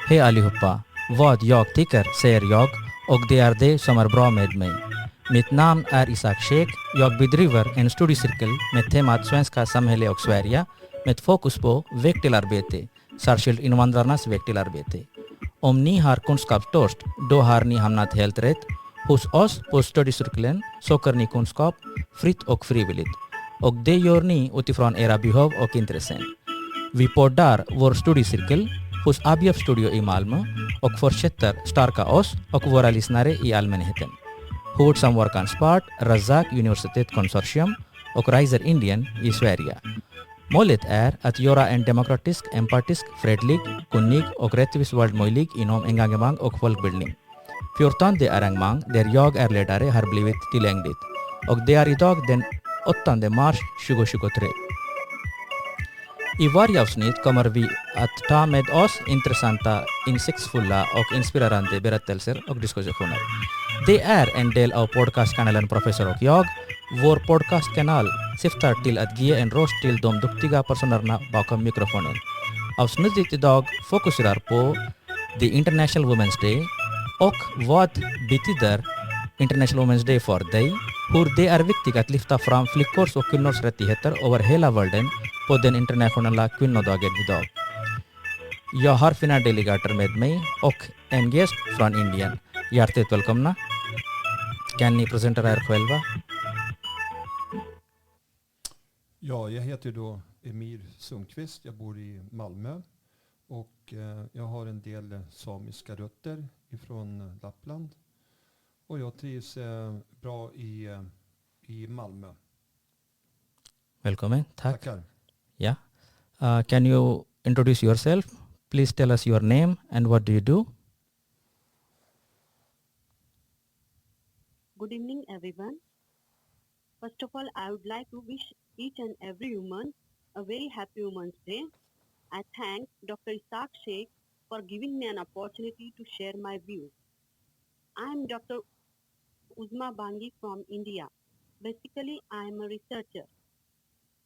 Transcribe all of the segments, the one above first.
Hej allihopa! Vad jag tycker säger jag och det är det som är bra med mig. Mitt namn är Isak Shaikh. Jag bedriver en studiecirkel med temat Svenska, Samhälle Sverige med fokus på väg till arbete, särskilt invandrarnas väg till arbete. Om ni har kunskapstörst, då har ni hamnat helt rätt. Hos oss på Studiecirkeln söker ni kunskap fritt och frivilligt. Och det gör ni utifrån era behov och intressen. Vi poddar vår studiecirkel hos ABF Studio i Malmö och fortsätter stärka oss och våra lyssnare i allmänheten. Huvudsamverkanspart Razak Universitet Consortium och Riser Indien i Sverige. Målet är att göra en demokratisk, empatisk, fredlig, kunnig och rättvis värld möjlig inom engagemang och folkbildning. Fjortonde arrangemang där jag är ledare har blivit tillgängligt och det är idag den 8 mars 2023. I varje avsnitt kommer vi att ta med oss intressanta, insiktsfulla och inspirerande berättelser och diskussioner. Det är en del av podcastkanalen Professor och jag. Vår podcastkanal syftar till att ge en röst till de duktiga personerna bakom mikrofonen. Avsnittet idag fokuserar på the International Women's Day och vad betyder International Women's Day för dig, hur det är viktigt att lyfta fram flickors och kvinnors rättigheter över hela världen på den internationella kvinnodagen idag. Jag har fina delegater med mig och en gäst från Indien. Hjärtligt välkomna. Kan ni presentera er själva? Ja, jag heter då Emir Sundkvist. Jag bor i Malmö och jag har en del samiska rötter ifrån Lappland. Och jag trivs bra i Malmö. Välkommen, tack. Tackar. Yeah. Can you introduce yourself? Please tell us your name and what do you do? Good evening, everyone. First of all, I would like to wish each and every woman a very happy Women's Day. I thank Dr. Isak Shaikh for giving me an opportunity to share my views. I am Dr. Uzma Bangi from India. Basically, I am a researcher.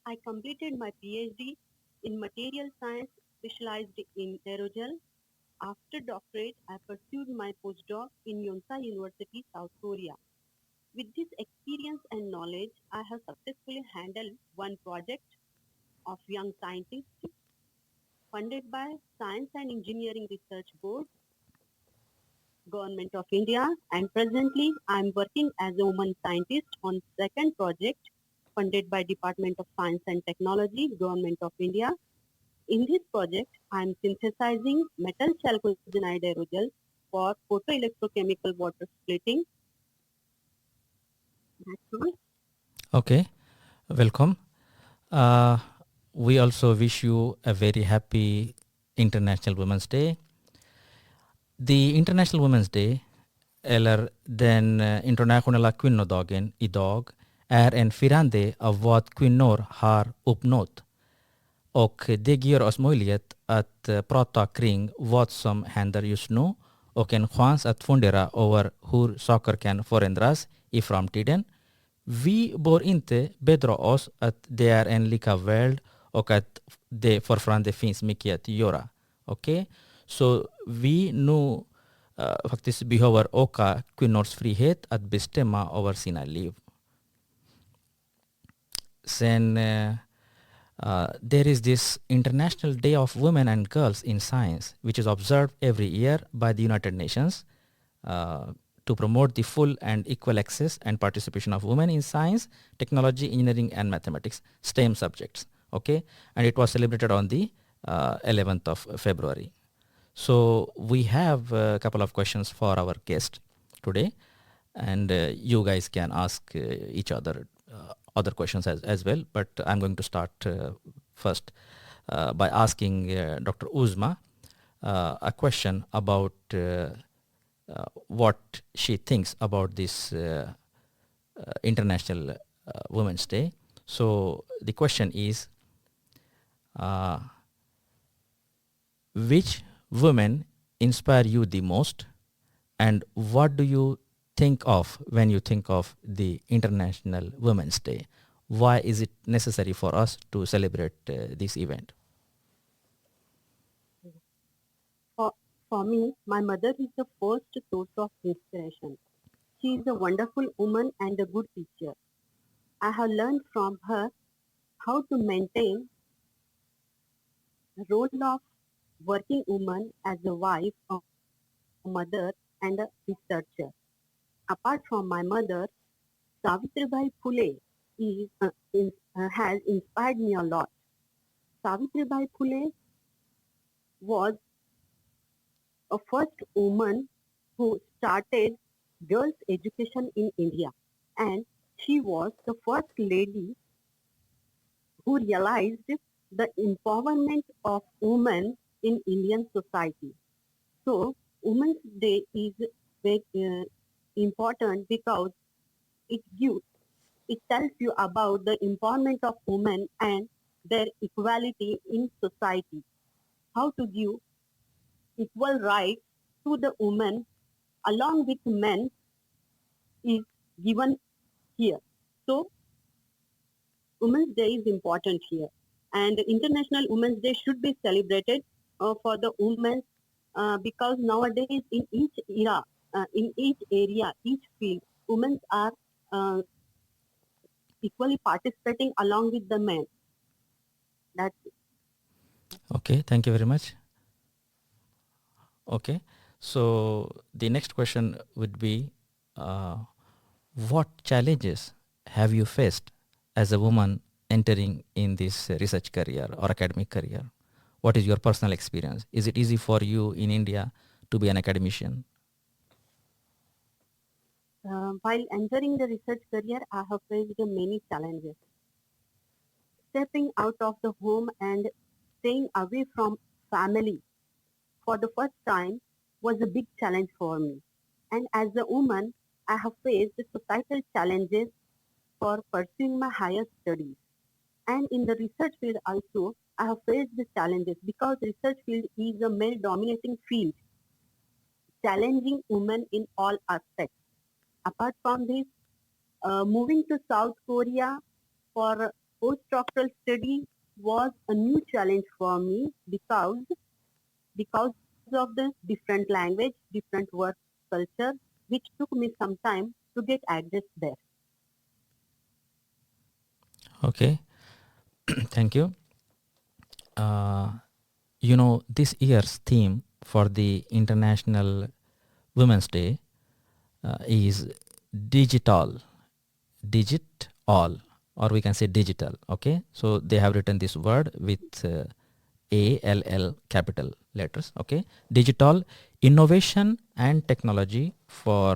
I completed my PhD in material science specialized in aerogel. After doctorate, I pursued my postdoc in Yonsei University, South Korea. With this experience and knowledge, I have successfully handled one project of young scientists funded by Science and Engineering Research Board, Government of India, and presently I am working as a woman scientist on second project funded by Department of Science and Technology, Government of India. In this project, I am synthesizing metal chalcogenide aerogel for photoelectrochemical water splitting. That's all. Okay, welcome. We also wish you a very happy International Women's Day. The International Women's Day, eller den internationella kvinnodagen idag, är en firande av vad kvinnor har uppnått. Och det ger oss möjlighet att prata kring vad som händer just nu och en chans att fundera över hur saker kan förändras i framtiden. Vi bör inte bedra oss att det är en lika värld och att det fortfarande finns mycket att göra. Okej? Så vi nu faktiskt behöver öka kvinnors frihet att bestämma över sina liv. Sen there is this International Day of Women and Girls in Science, which is observed every year by the United Nations to promote the full and equal access and participation of women in science, technology, engineering, and mathematics, STEM subjects. Okay, and it was celebrated on the 11th of February. So we have a couple of questions for our guest today, and you guys can ask each other other questions as well, but I'm going to start first by asking Dr. Uzma a question about what she thinks about this International Women's Day. So the question is, which women inspire you the most, and what do you think of when you think of the International Women's Day? Why is it necessary for us to celebrate this event? For me, my mother is the first source of inspiration. She is a wonderful woman and a good teacher. I have learned from her how to maintain the role of working woman as a wife, a mother, and a researcher. Apart from my mother, Savitribai Phule has inspired me a lot. Savitribai Phule was a first woman who started girls' education in India, and she was the first lady who realized the empowerment of women in Indian society. So, Women's Day is very important because it gives, it tells you about the empowerment of women and their equality in society. How to give equal rights to the women along with men is given here. So, Women's Day is important here, and International Women's Day should be celebrated for the women because nowadays in each era, in each area, each field, women are uh, equally participating along with the men. That's Okay, thank you very much. Okay, so the next question would be, uh, what challenges have you faced as a woman entering in this research career or academic career? What is your personal experience? Is it easy for you in India to be an academician? while entering the research career, I have faced many challenges. Stepping out of the home and staying away from family for the first time was a big challenge for me. And as a woman, I have faced societal challenges for pursuing my higher studies. And in the research field also, I have faced the challenges because research field is a male dominating field, challenging women in all aspects. Apart from this, moving to South Korea for postdoctoral study was a new challenge for me because of the different language, different work culture, which took me some time to get adjust there. Okay, thank you. Uh, this year's theme for the International Women's Day is digital, digit all, or we can say digital. Okay, so they have written this word with ALL capital letters. Okay, digital innovation and technology for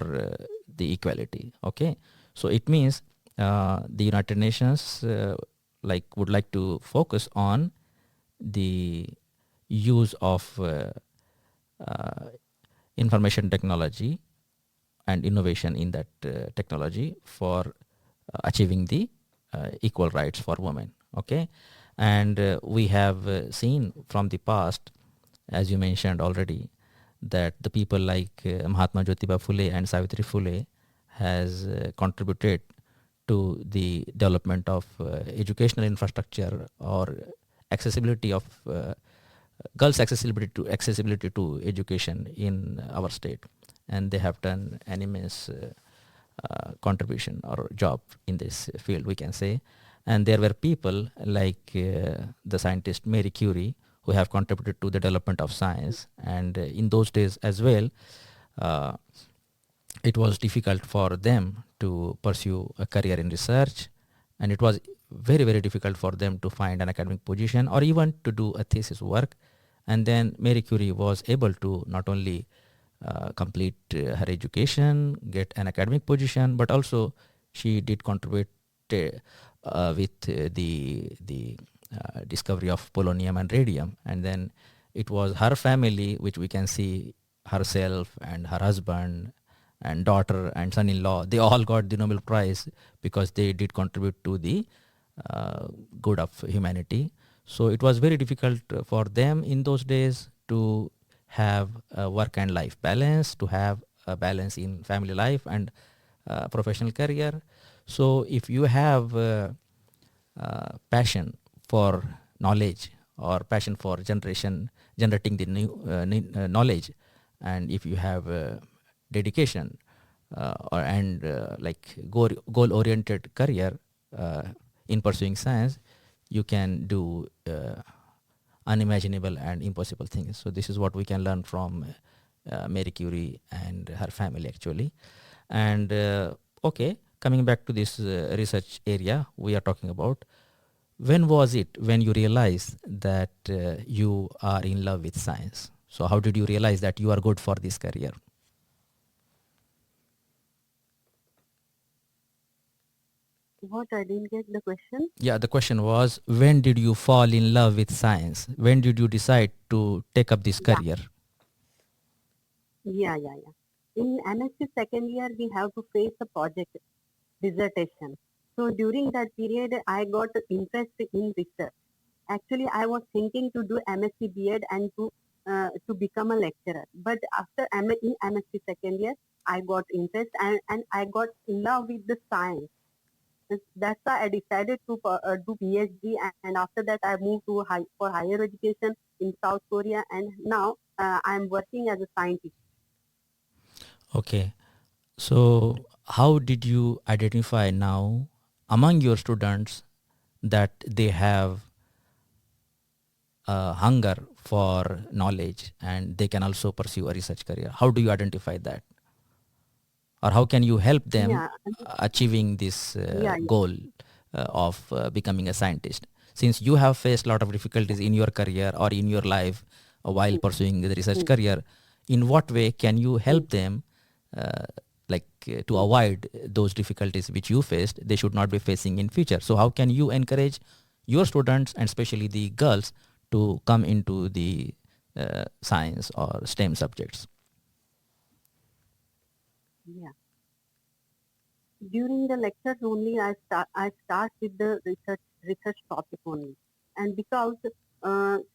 the equality. Okay, so it means the United Nations would like to focus on the use of uh, information technology and innovation in that technology for achieving the equal rights for women. Okay, and we have seen from the past, as you mentioned already, that the people like Mahatma Jyotiba Phule and Savitri Phule has contributed to the development of educational infrastructure or accessibility of girls accessibility to education in our state, and they have done an immense contribution or job in this field, we can say. And there were people like the scientist Marie Curie who have contributed to the development of science, and in those days as well, uh, it was difficult for them to pursue a career in research, and it was very, very difficult for them to find an academic position or even to do a thesis work. And then Marie Curie was able to not only complete her education, get an academic position, but also she did contribute with the discovery of polonium and radium. And then it was her family, which we can see herself and her husband and daughter and son-in-law, they all got the Nobel Prize because they did contribute to the good of humanity. So it was very difficult for them in those days to have a work and life balance, to have a balance in family life and professional career. So if you have passion for knowledge or passion for generating the new knowledge, and if you have dedication and like goal oriented career in pursuing science, you can do unimaginable and impossible things. So this is what we can learn from Marie Curie and her family actually. And okay, coming back to this research area we are talking about, when was it when you realized that you are in love with science? So how did you realize that you are good for this career? What? I didn't get the question. Yeah, the question was, when did you fall in love with science? When did you decide to take up this Yeah, career? yeah. In MSc second year, we have to face a project dissertation. So during that period, I got interest in research. Actually, I was thinking to do MSc B.Ed and to become a lecturer. But after in MSc second year, I got interest and I got in love with the science. That's why I decided to do PhD, and after that I moved to for higher education in South Korea, and now I'm working as a scientist. Okay. So how did you identify now among your students that they have hunger for knowledge and they can also pursue a research career? How do you identify that? Or how can you help them Yeah, achieving this yeah. goal of becoming a scientist? Since you have faced a lot of difficulties in your career or in your life while Mm, pursuing the research mm, career, in what way can you mm, help them to mm. avoid those difficulties which you faced, they should not be facing in future? So how can you encourage your students and especially the girls to come into the science or STEM subjects? Yeah. During the lectures only, I start with the research topic only, and because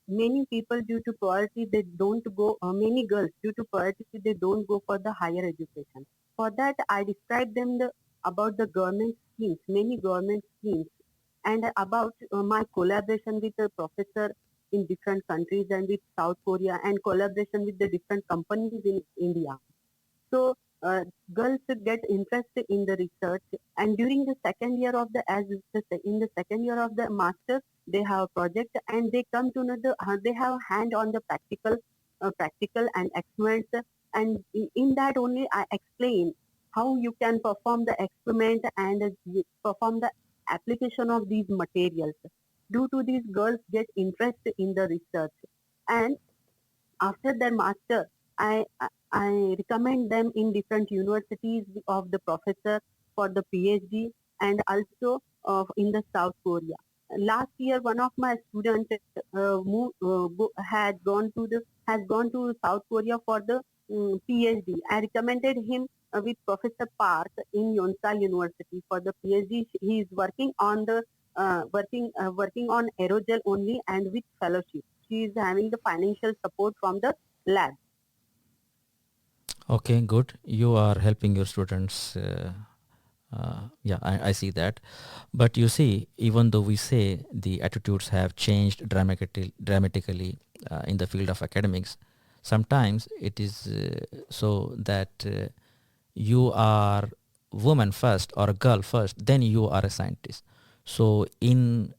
many people due to poverty they don't go. Many girls due to poverty they don't go for the higher education. For that, I describe them about the government schemes, many government schemes, and about my collaboration with the professor in different countries and with South Korea, and collaboration with the different companies in India. So girls get interested in the research, and during the second year of in the second year of the master, they have a project, and they come to know they have hand on the practical and experiments, and in that only I explain how you can perform the experiment and perform the application of these materials. Due to these, girls get interested in the research, and after their master, I recommend them in different universities of the professor for the PhD, and also in the South Korea. Last year, one of my students has gone to South Korea for the PhD. I recommended him with Professor Park in Yonsei University for the PhD. He is working on the working on aerogel only and with fellowship. She is having the financial support from the lab. Okay, good. You are helping your students. Yeah, I see that. But you see, even though we say the attitudes have changed dramatically in the field of academics, sometimes it is so that you are woman first or a girl first, then you are a scientist. So in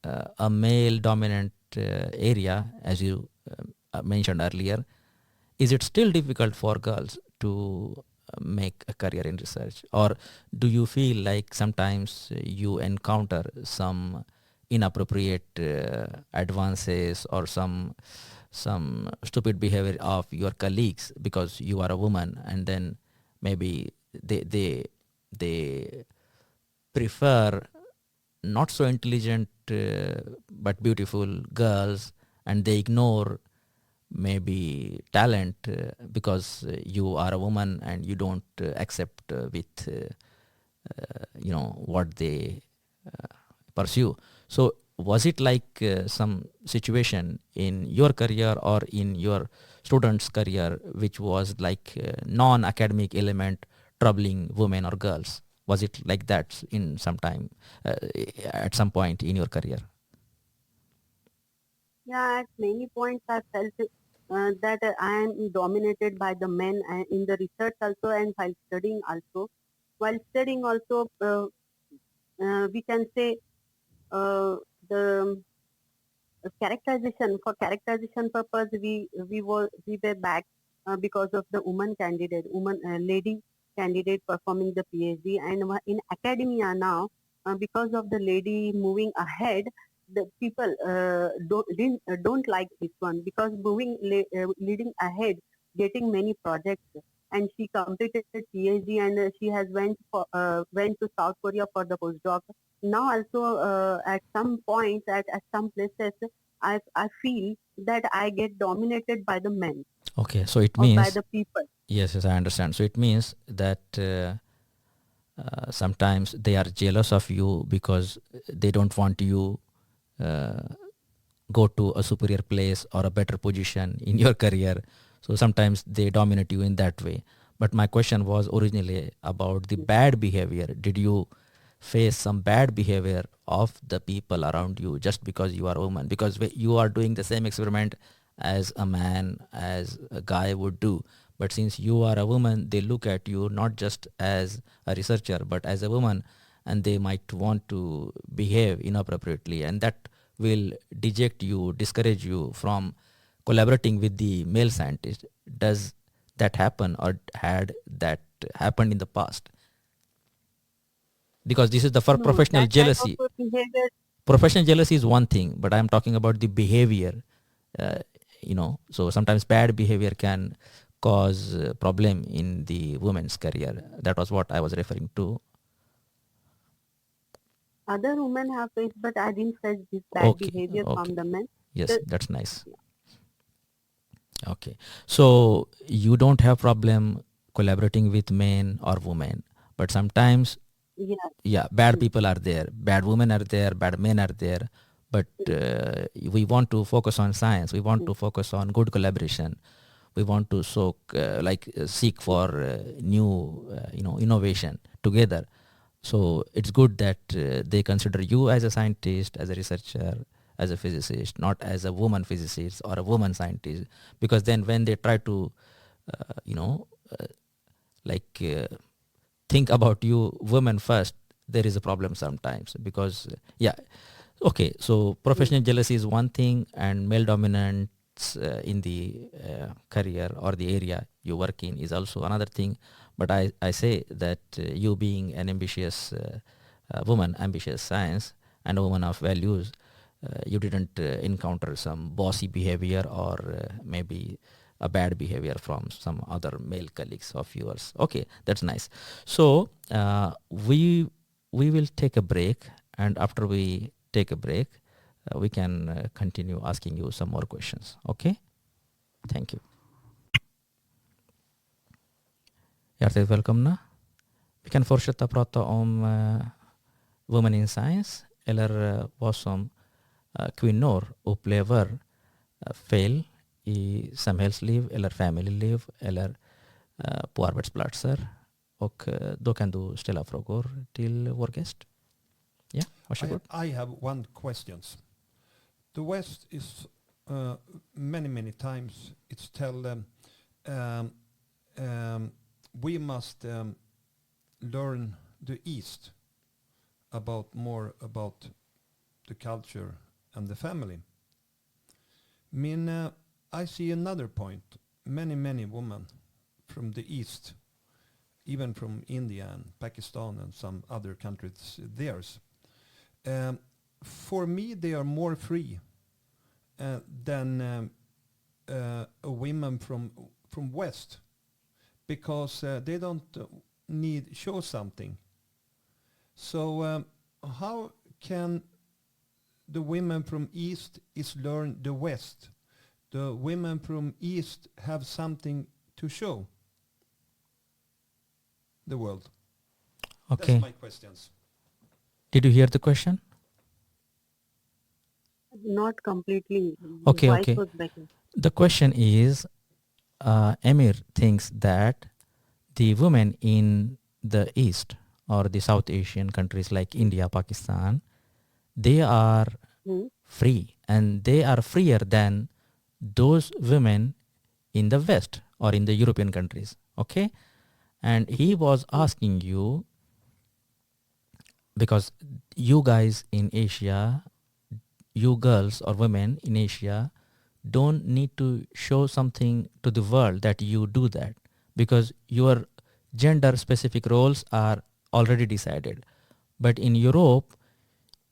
a male dominant area, as you mentioned earlier, is it still difficult for girls to make a career in research, or do you feel like sometimes you encounter some inappropriate advances or some stupid behavior of your colleagues because you are a woman, and then maybe they prefer not so intelligent but beautiful girls, and they ignore maybe talent because you are a woman and you don't accept with what they pursue. So was it like some situation in your career or in your students career which was like non-academic element troubling women or girls? Was it like that in some time at some point in your career? Yeah, at many points I felt it. that I am dominated by the men in the research also and while studying also. While studying also, we can say the characterization purpose we were back because of the woman lady candidate performing the PhD, and in academia now because of the lady moving ahead, the people don't like this one because leading ahead, getting many projects, and she completed PhD and she has went to South Korea for the postdoc. Now also at some points at some places I feel that I get dominated by the men Okay, so it or by means, the people. yes, I understand. So it means that sometimes they are jealous of you because they don't want you uh, go to a superior place or a better position in your career. So sometimes they dominate you in that way. But my question was originally about the bad behavior. Did you face some bad behavior of the people around you just because you are a woman? Because you are doing the same experiment as a man, as a guy would do. But since you are a woman, they look at you not just as a researcher, but as a woman, and they might want to behave inappropriately. And that will deject you, discourage you from collaborating with the male scientist. Does that happen, or had that happened in the past? Because this is the for No, professional that type of jealousy. behavior. Professional jealousy is one thing, but I'm talking about the behavior. Uh, so sometimes bad behavior can cause problem in the woman's career. That was what I was referring to. Other women have faced, but I didn't face this bad Okay, behavior okay. from the men. Yes, The, that's nice. Okay. So you don't have problem collaborating with men or women, but sometimes, yeah, yeah, bad people are there, bad women are there, bad men are there, but we want to focus on science. We want to focus on good collaboration. We want to seek for new, innovation together. So it's good that they consider you as a scientist, as a researcher, as a physicist, not as a woman physicist or a woman scientist. Because then when they try to, uh, you know, uh, like think about you women first, there is a problem sometimes. Because yeah, okay. So professional jealousy is one thing, and male dominance in the career or the area you work in is also another thing. But I say that you being an ambitious woman, ambitious science, and a woman of values, you didn't encounter some bossy behavior or maybe a bad behavior from some other male colleagues of yours. Okay, that's nice. So we will take a break, and after we take a break, we can continue asking you some more questions. Okay, thank you. Hjärtligt välkomna. Vi kan fortsätta prata om Women in Science, eller vad som kvinnor upplever fel i samhällsliv eller familjeliv eller på arbetsplatser. Och då kan du ställa frågor till vår gäst. Ja, varsågod. I have one question. The West is many times it's tell them we must learn the East more about the culture and the family. I see another point. Many women from the East, even from India and Pakistan and some other countries, theirs. For me, they are more free than women from West, because they don't need show something. So how can the women from East is learn the West? The women from East have something to show the world. Okay. That's my questions. Did you hear the question? not completely. Okay, Voice okay. was breaking. The question is, Emir thinks that the women in the East or the South Asian countries like India, Pakistan, they are Hmm? free, and they are freer than those women in the West or in the European countries. Okay, and he was asking you, because you guys in Asia, you girls or women in Asia, don't need to show something to the world that you do that, because your gender specific roles are already decided. But in Europe,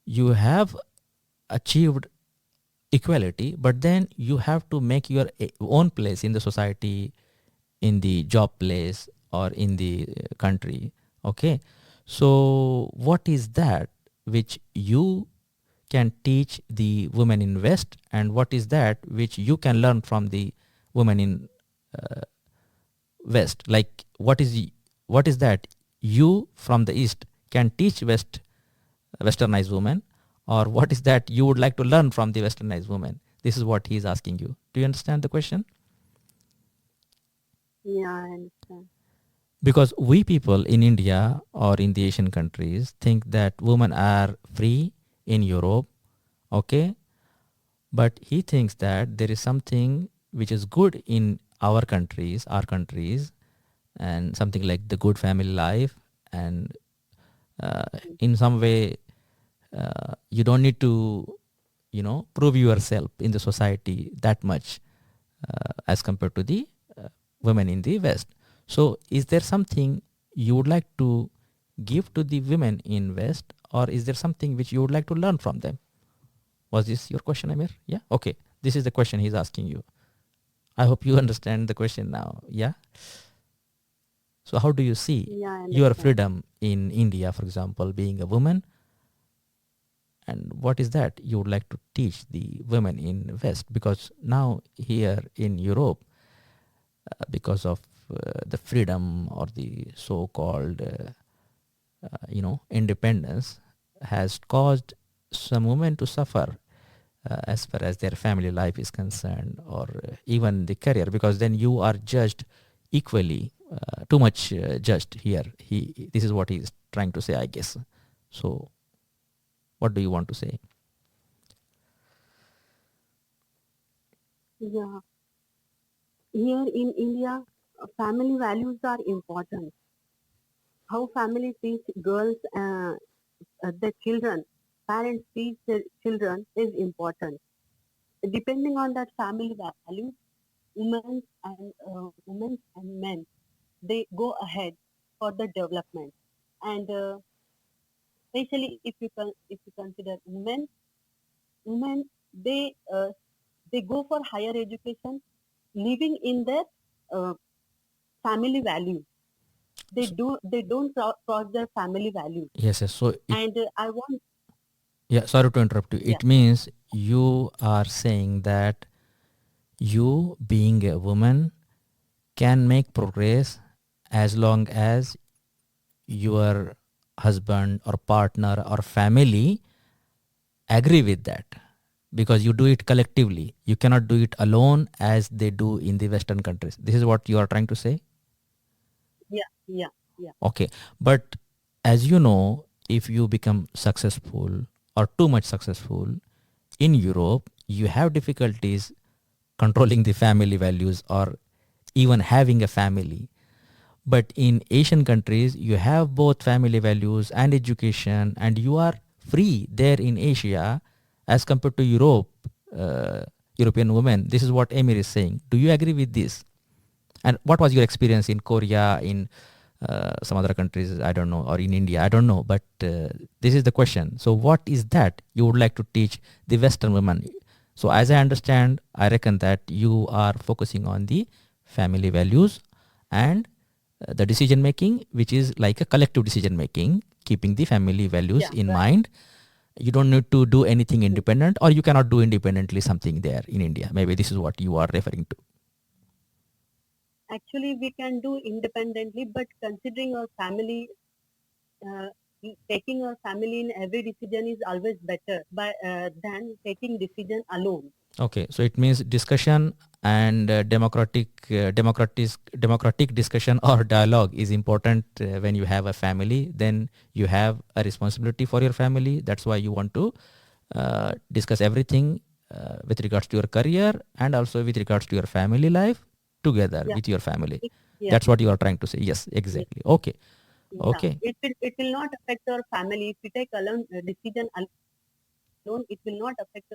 you have achieved equality, but then you have to make your own place in the society, in the job place, or in the country. Okay, so what is that which you can teach the women in West, and what is that which you can learn from the women in West? Like, what is that you from the East can teach Westernized women, or what is that you would like to learn from the Westernized women? This is what he is asking you. Do you understand the question? Yeah, I understand. Because we people in India or in the Asian countries think that women are free in Europe, okay? But he thinks that there is something which is good in our countries, and something like the good family life, and in some way you don't need to, prove yourself in the society that much as compared to the women in the West. So is there something you would like to give to the women in West, or is there something which you would like to learn from them? Was this your question, Amir? Yeah? Okay. This is the question he's asking you. I hope you understand the question now. Yeah? So how do you see Yeah, I your understand. freedom in India, for example, being a woman? And what is that you would like to teach the women in West? Because now here in Europe, because of the freedom or the so-called, independence, has caused some women to suffer as far as their family life is concerned, or even the career, because then you are judged equally, too much judged here. This is what he's trying to say, I guess. So what do you want to say? Yeah. Here in India, family values are important. How family teach girls, the children, parents teach their children is important. Depending on that family values, women and men, they go ahead for the development. And especially if you consider women they go for higher education, living in their uh, family values. They don't cross their family values. Yes, yes. So And I want, yeah, sorry to interrupt you. yeah, It means you are saying that you, being a woman, can make progress as long as your husband or partner or family agree with that, because you do it collectively. You cannot do it alone as they do in the Western countries. This is what you are trying to say? yeah, yeah, yeah, Okay. But as you know, if you become successful or too much successful in Europe, you have difficulties controlling the family values or even having a family. But in Asian countries, you have both family values and education, and you are free there in Asia as compared to Europe, European women. This is what Emir is saying. Do you agree with this? And what was your experience in Korea, in some other countries, I don't know, or in India, I don't know. But this is the question. So what is that you would like to teach the Western women? So as I understand, I reckon that you are focusing on the family values and the decision making, which is like a collective decision making, keeping the family values yeah, in right. mind. You don't need to do anything independent, or you cannot do independently something there in India. Maybe this is what you are referring to. Actually, we can do independently, but considering our family, uh, taking our family in every decision is always better than taking decision alone. Okay, so it means discussion and democratic discussion or dialogue is important when you have a family. Then you have a responsibility for your family. That's why you want to discuss everything with regards to your career and also with regards to your family life. together Yeah. with your family. Yeah. That's what you are trying to say. Yes, exactly. Okay. Yeah. Okay. It will not affect our family. If we take alone decision alone, it will not affect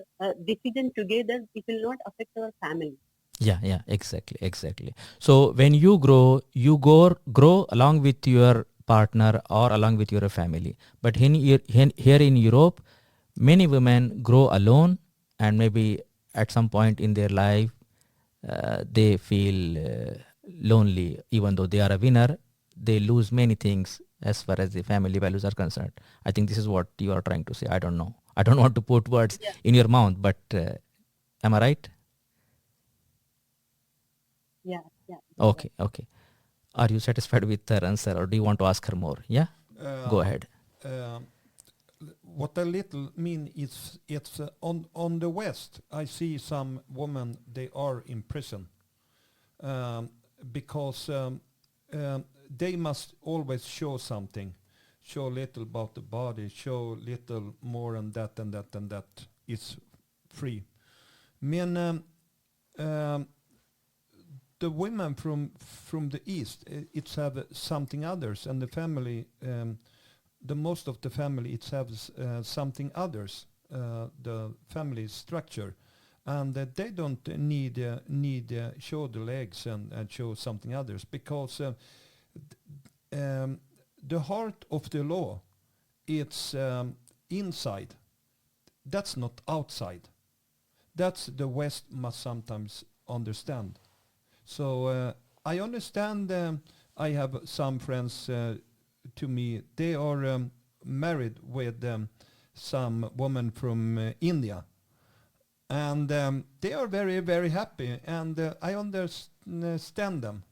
decision together. It will not affect our family. Yeah, exactly. So when you grow, you grow along with your partner or along with your family. But here in Europe, many women grow alone, and maybe at some point in their life, they feel lonely. Even though they are a winner, they lose many things as far as the family values are concerned. I think this is what you are trying to say. I don't know. I don't want to put words Yeah. in your mouth, but am I right? Yeah. Yeah. Okay. Are you satisfied with her answer, or do you want to ask her more? Yeah? Go ahead. What a little mean is it's on the West. I see some women, they are in prison because they must always show something, show little about the body, show little more and that and that and that is free. Men, the women from the East, it's have something others, and the family. The most of the family it has something others, the family structure, and they don't need show the legs and show something others, because the heart of the law, it's inside. That's not outside. That's the West must sometimes understand. So I understand. I have some friends. To me, they are married with some woman from India, and they are very, very happy, and I understand them.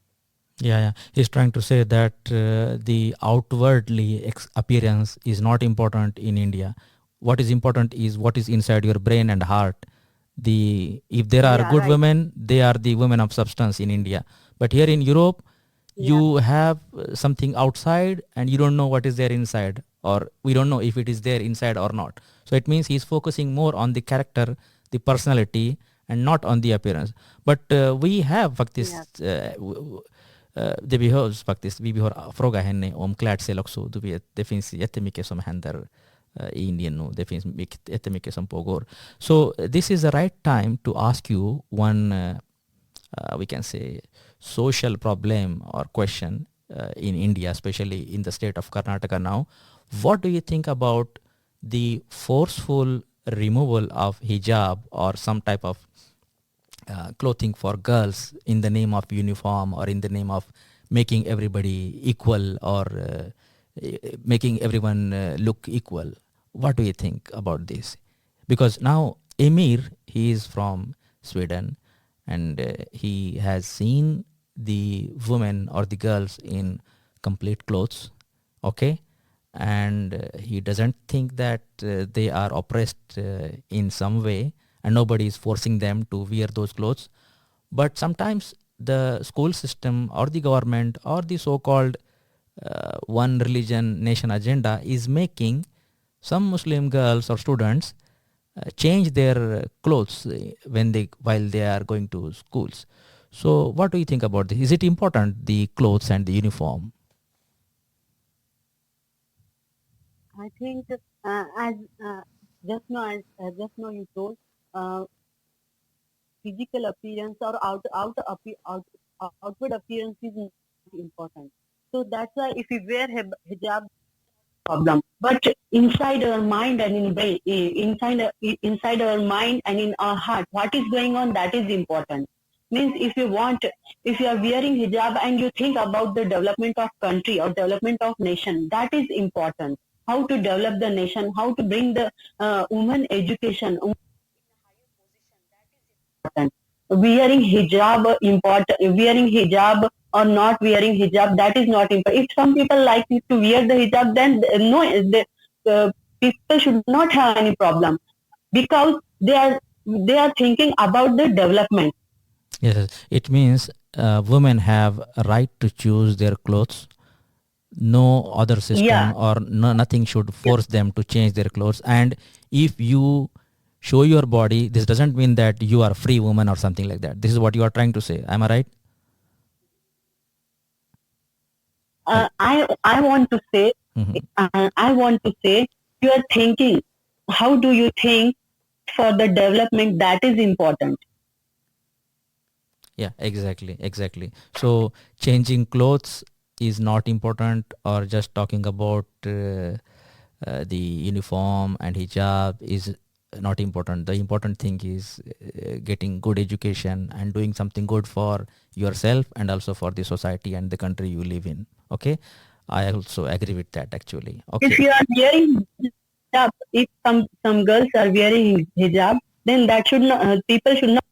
Yeah. He's trying to say that the outwardly appearance is not important in India. What is important is what is inside your brain and heart. If there are Yeah. good Right. women, they are the women of substance in India. But here in Europe, Yeah. you have something outside and you don't know what is there inside, or we don't know if it is there inside or not. So it means he's focusing more on the character, the personality, and not on the appearance. But vi have faktiskt det behövs faktiskt, vi behöver fråga henne om klädsel också. Du vet, det finns jättemycket som händer i Indien nu. Det finns jättemycket som pågår. So this is the right time to ask you one we can say social problem or question in India, especially in the state of Karnataka now. What do you think about the forceful removal of hijab or some type of clothing for girls in the name of uniform, or in the name of making everybody equal, or making everyone look equal? What do you think about this? Because now Emir, he is from Sweden, and he has seen the women or the girls in complete clothes, okay? And he doesn't think that they are oppressed in some way, and nobody is forcing them to wear those clothes. But sometimes the school system or the government or the so-called one religion nation agenda is making some Muslim girls or students change their clothes while they are going to schools. So what do you think about this? Is it important, the clothes and the uniform? I think as just now you told, uh, physical appearance or outward appearance is not important. So that's why if we wear hijab, problem. But inside our mind and in brain, inside our mind and in our heart, what is going on, that is important. Means if you are wearing hijab and you think about the development of country or development of nation, that is important. How to develop the nation, how to bring the women education, important. Wearing hijab or not wearing hijab, that is not important. If some people like to wear the hijab, then no, people should not have any problem, because they are thinking about the development. Yes, it means women have a right to choose their clothes. No other system Yeah, or nothing should yeah, force them to change their clothes. And if you show your body, this doesn't mean that you are a free woman or something like that. This is what you are trying to say. Am I right? I want to say, Mhm. I want to say, you are thinking. How do you think for the development that is important? Yeah, exactly. So changing clothes is not important, or just talking about the uniform and hijab is not important. The important thing is getting good education and doing something good for yourself and also for the society and the country you live in. Okay, I also agree with that actually. If Okay. you are wearing hijab, if some girls are wearing hijab, then that should not, people should not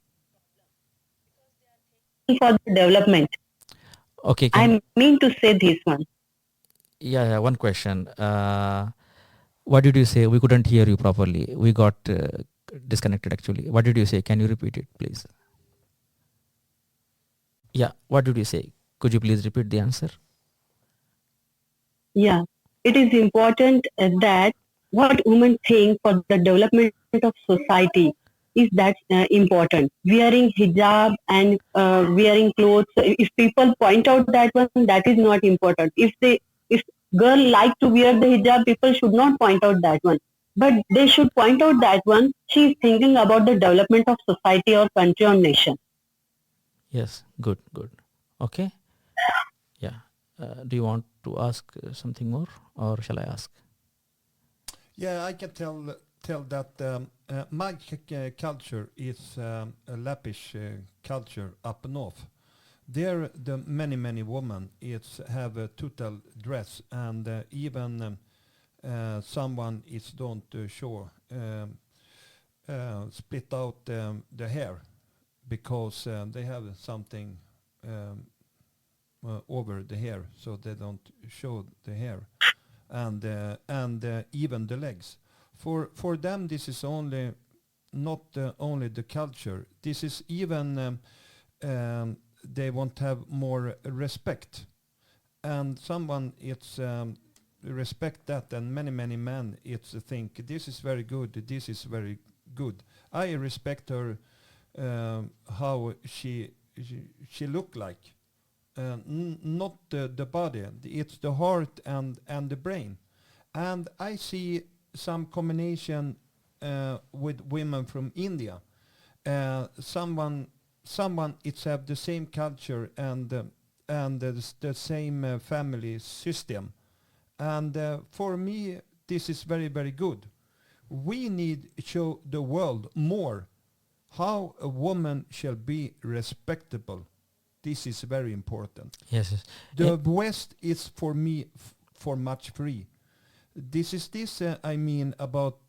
for the development. Okay, can I mean to say this one. yeah, one question. What did you say? We couldn't hear you properly. We got disconnected actually. What did you say? Can you repeat it, please? Yeah, what did you say? Could you please repeat the answer? Yeah, it is important that what women think for the development of society is that important. Wearing hijab and wearing clothes. If people point out that one, that is not important. If girl like to wear the hijab, people should not point out that one. But they should point out that one. She is thinking about the development of society or country or nation. Yes, good. Okay, yeah. Do you want to ask something more, or shall I ask? Yeah, I can tell that my culture is a Lappish culture up north. There, the many women it's have a total dress, and even someone is don't show split out the hair because they have something um, over the hair, so they don't show the hair and even the legs. For them, this is only not only the culture. This is even they want to have more respect, and someone it's respect that, and many men it's think this is very good. This is very good. I respect her how she look like. Not the body, it's the heart and the brain. And I see some combination with women from India. Someone it's have the same culture and the same family system. And for me, this is very good. We need show the world more how a woman shall be respectable. This is very important. Yes. The West is for me for much free. This is this I mean about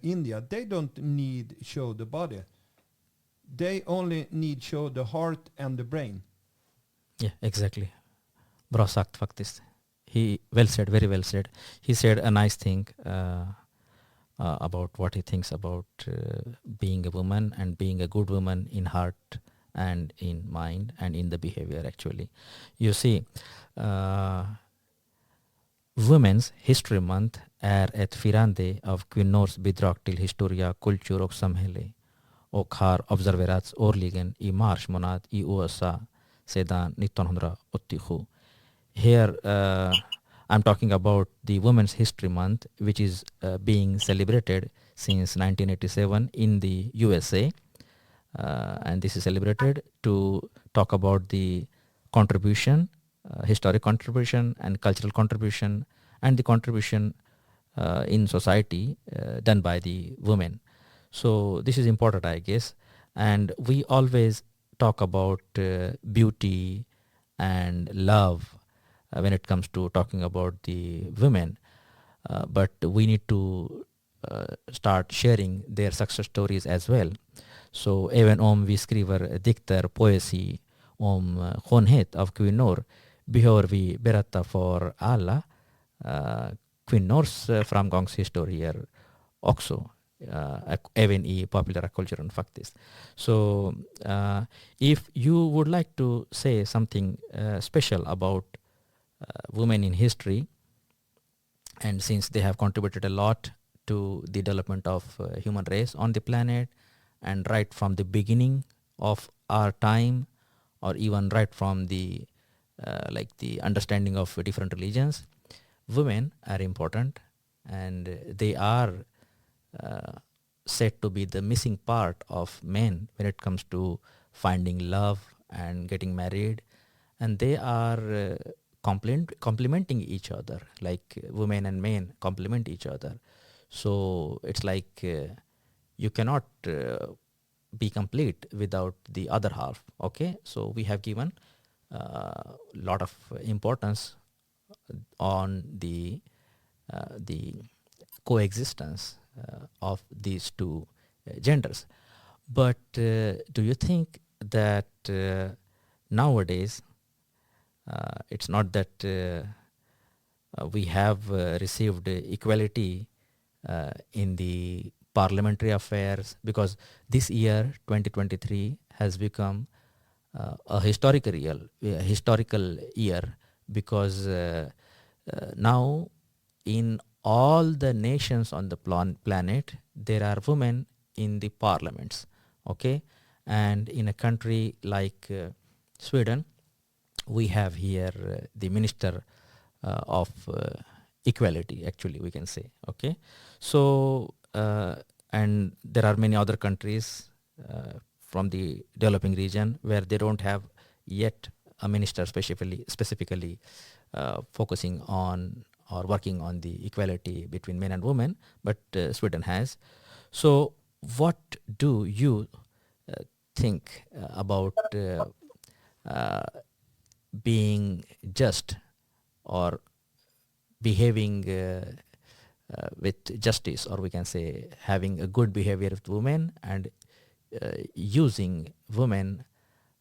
India. They don't need show the body. They only need show the heart and the brain. Yeah, exactly. Bra sagt faktiskt. He well said, very well said. He said a nice thing about what he thinks about being a woman and being a good woman in heart and in mind and in the behavior actually. You see, Women's History Month är ett firande av kvinnors bidrag till historia, kultur och samhälle och har observerats årligen i mars månad i USA sedan 1987. Here I'm talking about the Women's History Month, which is being celebrated since 1987 in the USA. And this is celebrated to talk about the contribution, historic contribution and cultural contribution, and the contribution in society done by the women. So this is important, I guess. And we always talk about beauty and love when it comes to talking about the women. But we need to start sharing their success stories as well. Så även om vi skriver dikter, poesi om skönhet av kvinnor behöver vi berätta för alla kvinnors framgångshistorier också. Även i populära kulturen faktiskt. So if you would like to say something special about women in history, and since they have contributed a lot to the development of human race on the planet, and right from the beginning of our time, or even right from the like the understanding of different religions, women are important, and they are uh, said to be the missing part of men when it comes to finding love and getting married, and they are complementing each other, like women and men complement each other. So it's like you cannot be complete without the other half. Okay, so we have given a lot of importance on the coexistence of these two genders. But do you think that nowadays it's not that we have received equality in the parliamentary affairs, because this year 2023 has become a historical year, because now in all the nations on the planet there are women in the parliaments. Okay, and in a country like Sweden, we have here the minister of equality, actually we can say. Okay, so and there are many other countries from the developing region where they don't have yet a minister specifically focusing on or working on the equality between men and women, but Sweden has. So what do you think about being just or behaving with justice, or we can say having a good behavior with women, and using women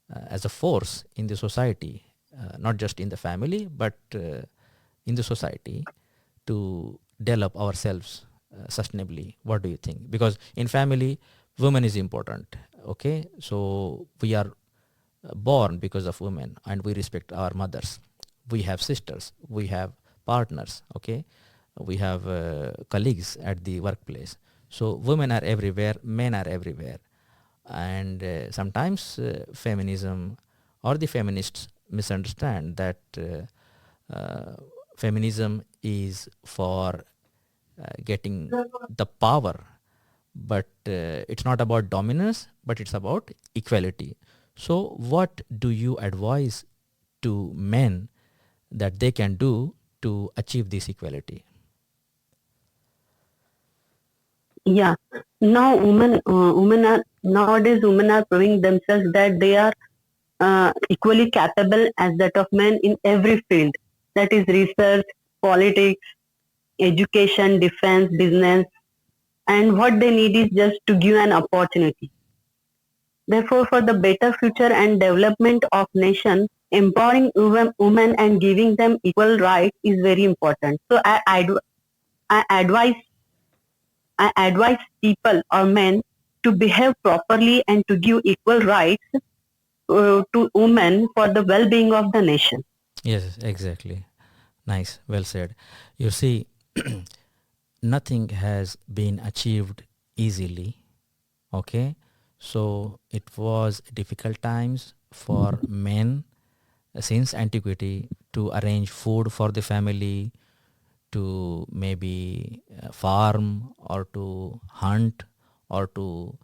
as a force in the society, not just in the family, but in the society, to develop ourselves sustainably? What do you think? Because in family, women is important. Okay, so we are born because of women, and we respect our mothers. We have sisters, we have partners. Okay, we have colleagues at the workplace. So women are everywhere, men are everywhere, and sometimes feminism or the feminists misunderstand that feminism is for getting the power, but it's not about dominance, but it's about equality. So what do you advise to men that they can do to achieve this equality? Yeah. Now, women are nowadays. Women are proving themselves that they are equally capable as that of men in every field. That is research, politics, education, defense, business, and what they need is just to give an opportunity. Therefore, for the better future and development of nation, empowering women and giving them equal rights is very important. So I advise I advise people or men to behave properly and to give equal rights to women for the well-being of the nation. Yes, exactly. Nice, well said. You see, nothing has been achieved easily. Okay, so it was difficult times for men since antiquity to arrange food for the family, to maybe farm, or to hunt, or to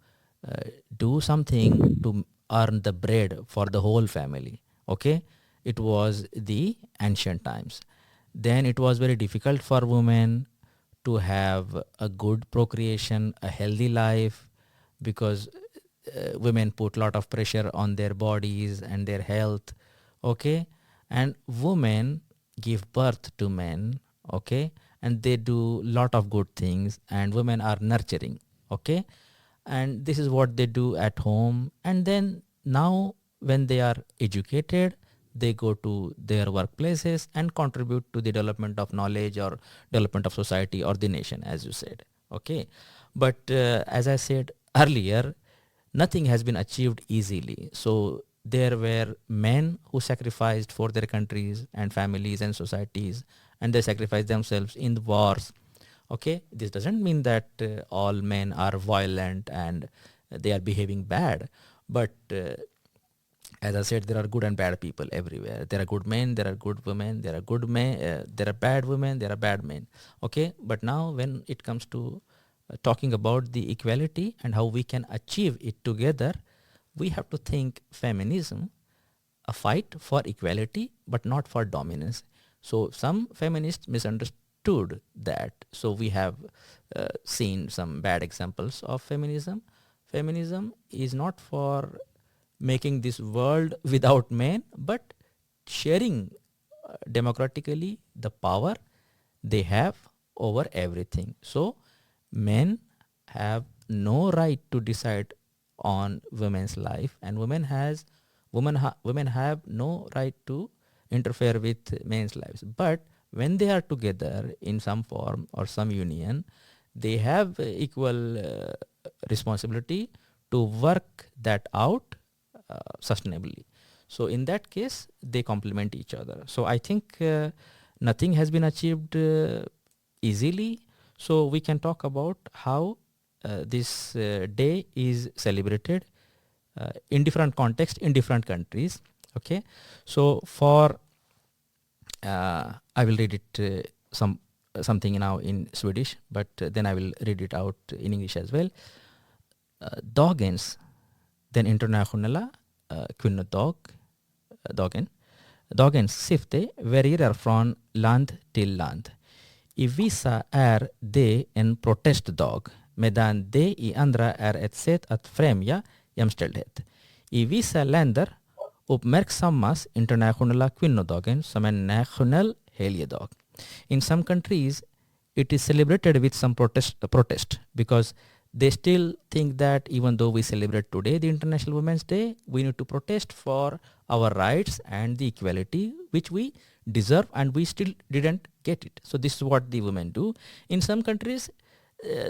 do something to earn the bread for the whole family. Okay, it was the ancient times. Then it was very difficult for women to have a good procreation, a healthy life, because women put a lot of pressure on their bodies and their health. Okay, and women give birth to men. Okay, and they do lot of good things, and women are nurturing. Okay, and this is what they do at home, and then now when they are educated, they go to their workplaces and contribute to the development of knowledge or development of society or the nation, as you said. Okay, but as I said earlier, nothing has been achieved easily. So there were men who sacrificed for their countries and families and societies, and they sacrificed themselves in the wars. Okay, this doesn't mean that all men are violent and they are behaving bad, but As I said, there are good and bad people everywhere. There are good men, there are good women, there are good men, there are bad women, there are bad men. Okay, but now when it comes to talking about the equality and how we can achieve it together, we have to think feminism, a fight for equality, but not for dominance. So some feminists misunderstood that. So we have seen some bad examples of feminism. Feminism is not for making this world without men, but sharing democratically the power they have over everything. So men have no right to decide on women's life, and women have no right to interfere with men's lives. But when they are together in some form or some union, they have equal responsibility to work that out sustainably. So in that case, they complement each other. So I think nothing has been achieved easily. So we can talk about how this day is celebrated in different contexts in different countries. Okay, so for I will read it something now in Swedish, but then I will read it out in English as well. Dagens, den internationella kvinnodagen. Dagens syfte varierar från land till land. I vissa är det en protestdag, medan det i andra är ett sätt att främja jämställdhet. I vissa länder uppmärksammas internationella kvinnodagen som en nationell helgdag. In some countries, it is celebrated with some protest because they still think that even though we celebrate today the International Women's Day, we need to protest for our rights and the equality which we deserve, and we still didn't get it. So this is what the women do. In some countries,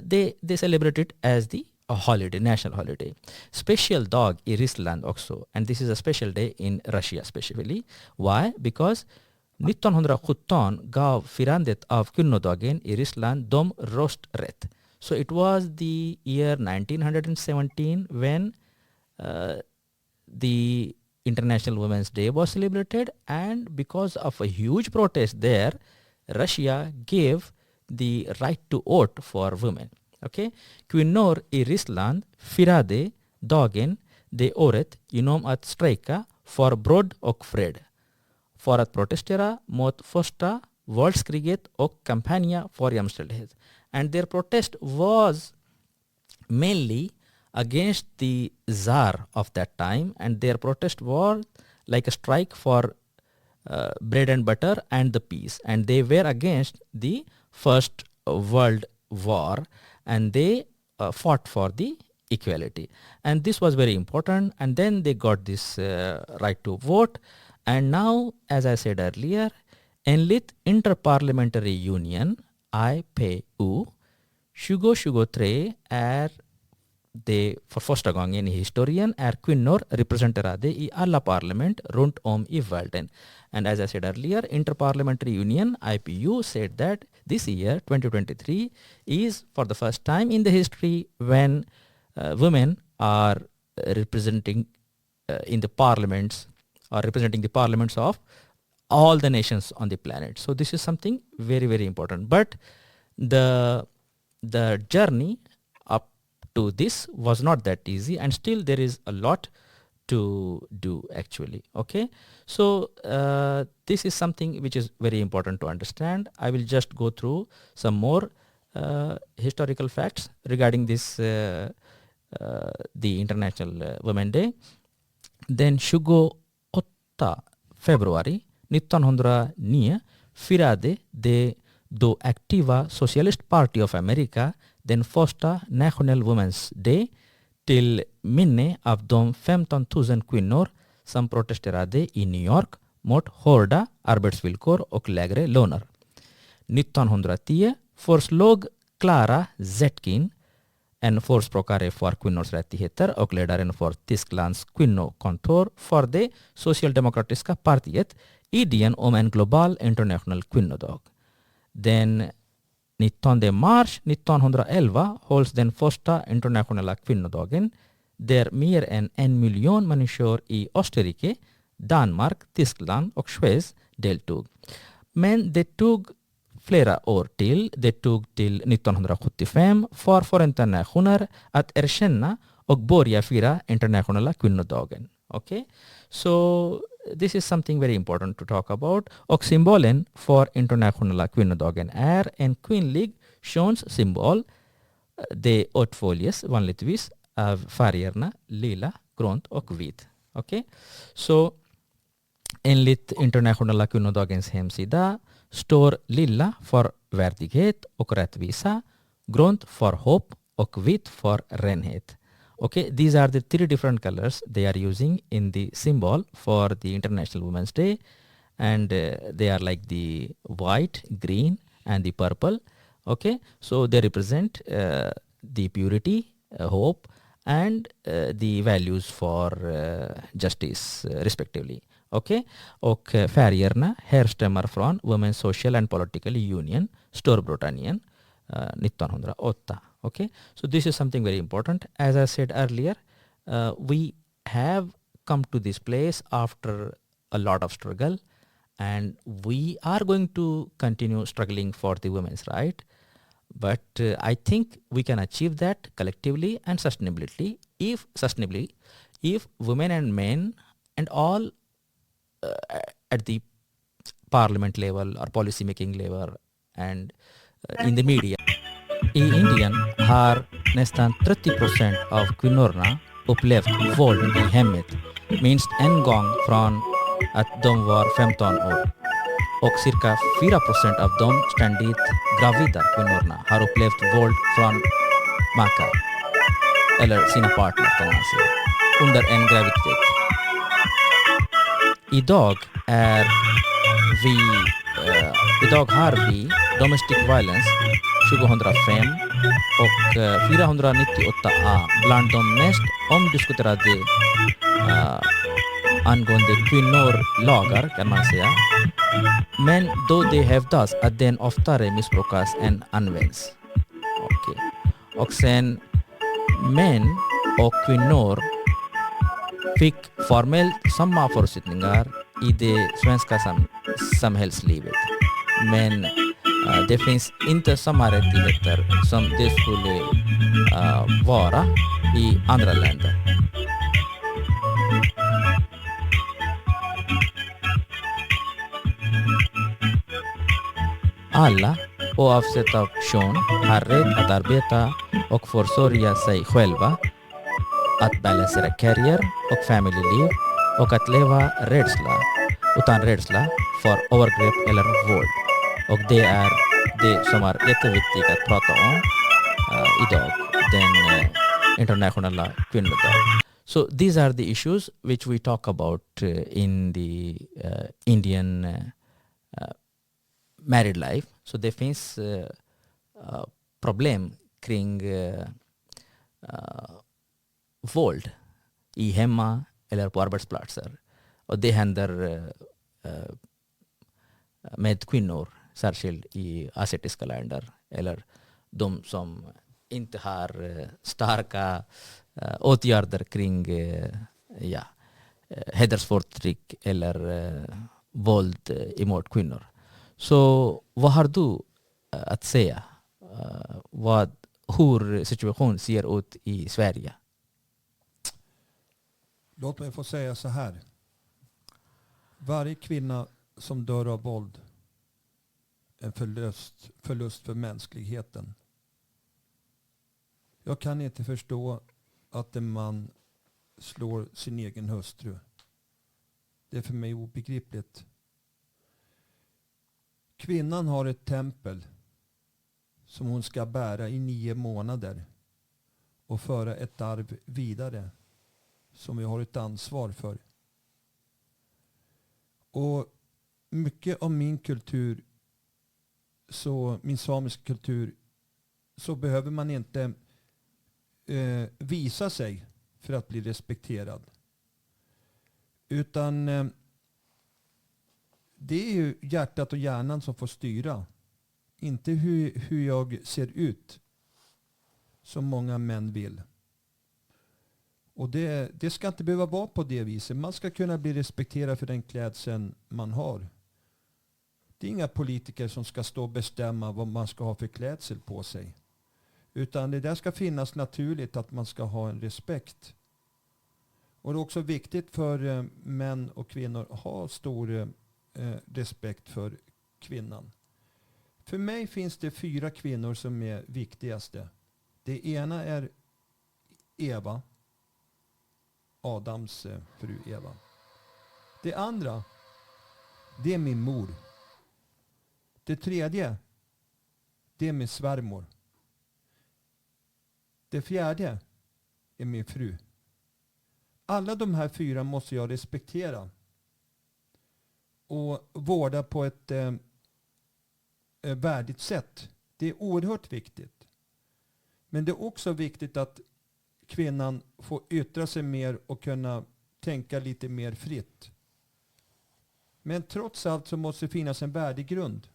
they celebrate it as a holiday, national holiday. Special dag i Ryssland också, and this is a special day in Russia especially. Why? Because 1917 gav firandet av kvinnodagen i Ryssland dem rösträtt. So it was the year 1917 when the International Women's Day was celebrated, and because of a huge protest there, Russia gave the right to vote for women. Okay? Kvinnor i Ryssland firade dagen det året genom att strejka för bröd och fred, för att protestera mot första världskriget och kampanja för jämställdhet. And their protest was mainly against the Tsar of that time, and their protest was like a strike for bread and butter and the peace. And they were against the First World War, and they fought for the equality. And this was very important. And then they got this right to vote. And now, as I said earlier, enligt Interparliamentary Union, IPU, 2023 är det för första gången i historien är kvinnor representerade i alla parlament runt om i världen. And as I said earlier, Interparliamentary Union, IPU, said that this year, 2023, is for the first time in the history when women are representing in the parliaments, or representing the parliaments of all the nations on the planet. So this is something very, very important. But the journey up to this was not that easy, and still there is a lot to do actually. Okay, so this is something which is very important to understand. I will just go through some more historical facts regarding this the International Women's Day. Den 28 februari 1909 firade det då aktiva Socialist Party of America den första National Women's Day till minne av de 15 000 kvinnor som protesterade i New York mot hårda arbetsvillkor och lägre löner. 1910 föreslog Clara Zetkin, en förespråkare för kvinnors rättigheter och ledaren för Tysklands kvinnokontor för det socialdemokratiska partiet, idén om en global international kvinnodag. Den 19 mars 1911 hålls den första internationella kvinnodagen där mer än 1 miljon människor i Österrike, Danmark, Tyskland och Schweiz deltog. Men det tog flera år till. Det tog till 1975 för Förenta Nationer att erkänna och börja fira internationella kvinnodagen. Okay? So this is something very important to talk about. Och symbolen för internationella kvinnodagen är en kvinnlig könssymbol. Det åtföljes vanligtvis av färgerna lila, grönt och vit. Okay? Så enligt internationella kvinnodagens hemsida står lila för värdighet och rättvisa, grönt för hopp och vitt för renhet. Okay, these are the 3 different colors they are using in the symbol for the International Women's Day, and they are like the white, green, and the purple. Okay, so they represent the purity, hope, and the values for justice, respectively. Okay? Och färgerna härstammar från Women's Social and Political Union, Storbritannien, 1908. Okay? So this is something very important. As I said earlier, we have come to this place after a lot of struggle, and we are going to continue struggling for the women's right. But I think we can achieve that collectively and sustainably if women and men and all at the parliament level or policy making level and in the media. I Indien har nästan 30% av kvinnorna upplevt våld i hemmet minst en gång från att de var 15 år. Och cirka 4% av de ständigt gravida kvinnorna har upplevt våld från makar eller sina partner, kan man säga, under en graviditet. Idag har vi domestic violence 2005 och 498A bland de mest omdiskuterade angående kvinnor-lagar, kan man säga. Men då det hävdas att den oftare missbrukas än används. Okay. Och sen män och kvinnor fick formellt samma förutsättningar i det svenska samhällslivet. Men det finns inte samma rättigheter som det skulle vara i andra länder. Alla, oavsett av kön, har rätt att arbeta och försörja sig själva, att balansera karriär och familjeliv och att leva utan rädsla för övergrepp eller våld. Och det är det som är jätteviktigt att prata om idag, den internationella kvinnodagen. So these are the issues which we talk about in the Indian married life. Så det finns problem kring våld i hemma eller på arbetsplatser. Och det händer med kvinnor, särskilt i asiatiska länder eller de som inte har starka åtgärder kring hedersförtryck eller våld emot kvinnor. Så vad har du att säga? Hur situationen ser ut i Sverige? Låt mig få säga så här. Varje kvinna som dör av våld är en förlust för mänskligheten. Jag kan inte förstå att en man slår sin egen hustru. Det är för mig obegripligt. Kvinnan har ett tempel som hon ska bära i 9 månader och föra ett arv vidare som vi har ett ansvar för. Och mycket av min kultur, min samiska kultur, så behöver man inte visa sig för att bli respekterad. Utan det är ju hjärtat och hjärnan som får styra. Inte hur jag ser ut, som många män vill. Och det ska inte behöva vara på det viset. Man ska kunna bli respekterad för den klädseln man har. Det är inga politiker som ska stå och bestämma vad man ska ha för klädsel på sig. Utan det där ska finnas naturligt att man ska ha en respekt. Och det är också viktigt för män och kvinnor att ha stor respekt för kvinnan. För mig finns det 4 kvinnor som är viktigaste. Det ena är Eva, Adams fru Eva. Det andra, det är min mor. Det tredje, det är min svärmor. Det fjärde är min fru. Alla de här 4 måste jag respektera och vårda på ett värdigt sätt. Det är oerhört viktigt. Men det är också viktigt att kvinnan får yttra sig mer och kunna tänka lite mer fritt. Men trots allt så måste det finnas en värdegrund.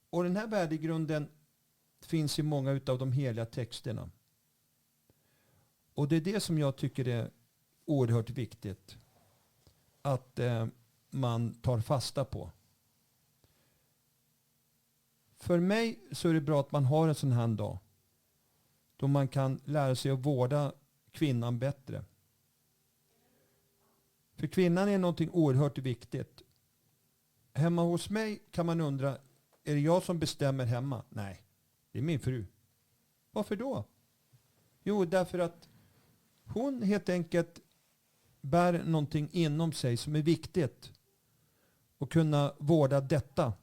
Och den här värdegrunden finns i många av de heliga texterna. Och det är det som jag tycker är oerhört viktigt att man tar fasta på. För mig så är det bra att man har en sån här dag då man kan lära sig att vårda kvinnan bättre. För kvinnan är någonting oerhört viktigt. Hemma hos mig kan man undra, är det jag som bestämmer hemma? Nej, det är min fru. Varför då? Jo, därför att hon helt enkelt bär någonting inom sig som är viktigt. Och kunna vårda detta.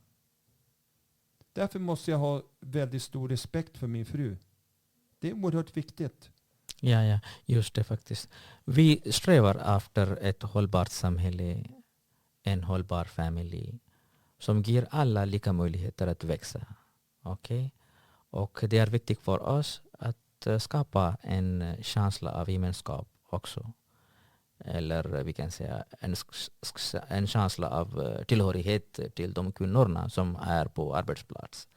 Därför måste jag ha väldigt stor respekt för min fru. Det är oerhört viktigt. Ja, just det faktiskt. Vi strävar efter ett hållbart samhälle, en hållbar familj som ger alla lika möjligheter att växa. Okay? Och det är viktigt för oss att skapa en känsla av gemenskap också. Eller vi kan säga en känsla av tillhörighet till de kvinnorna som är på arbetsplats.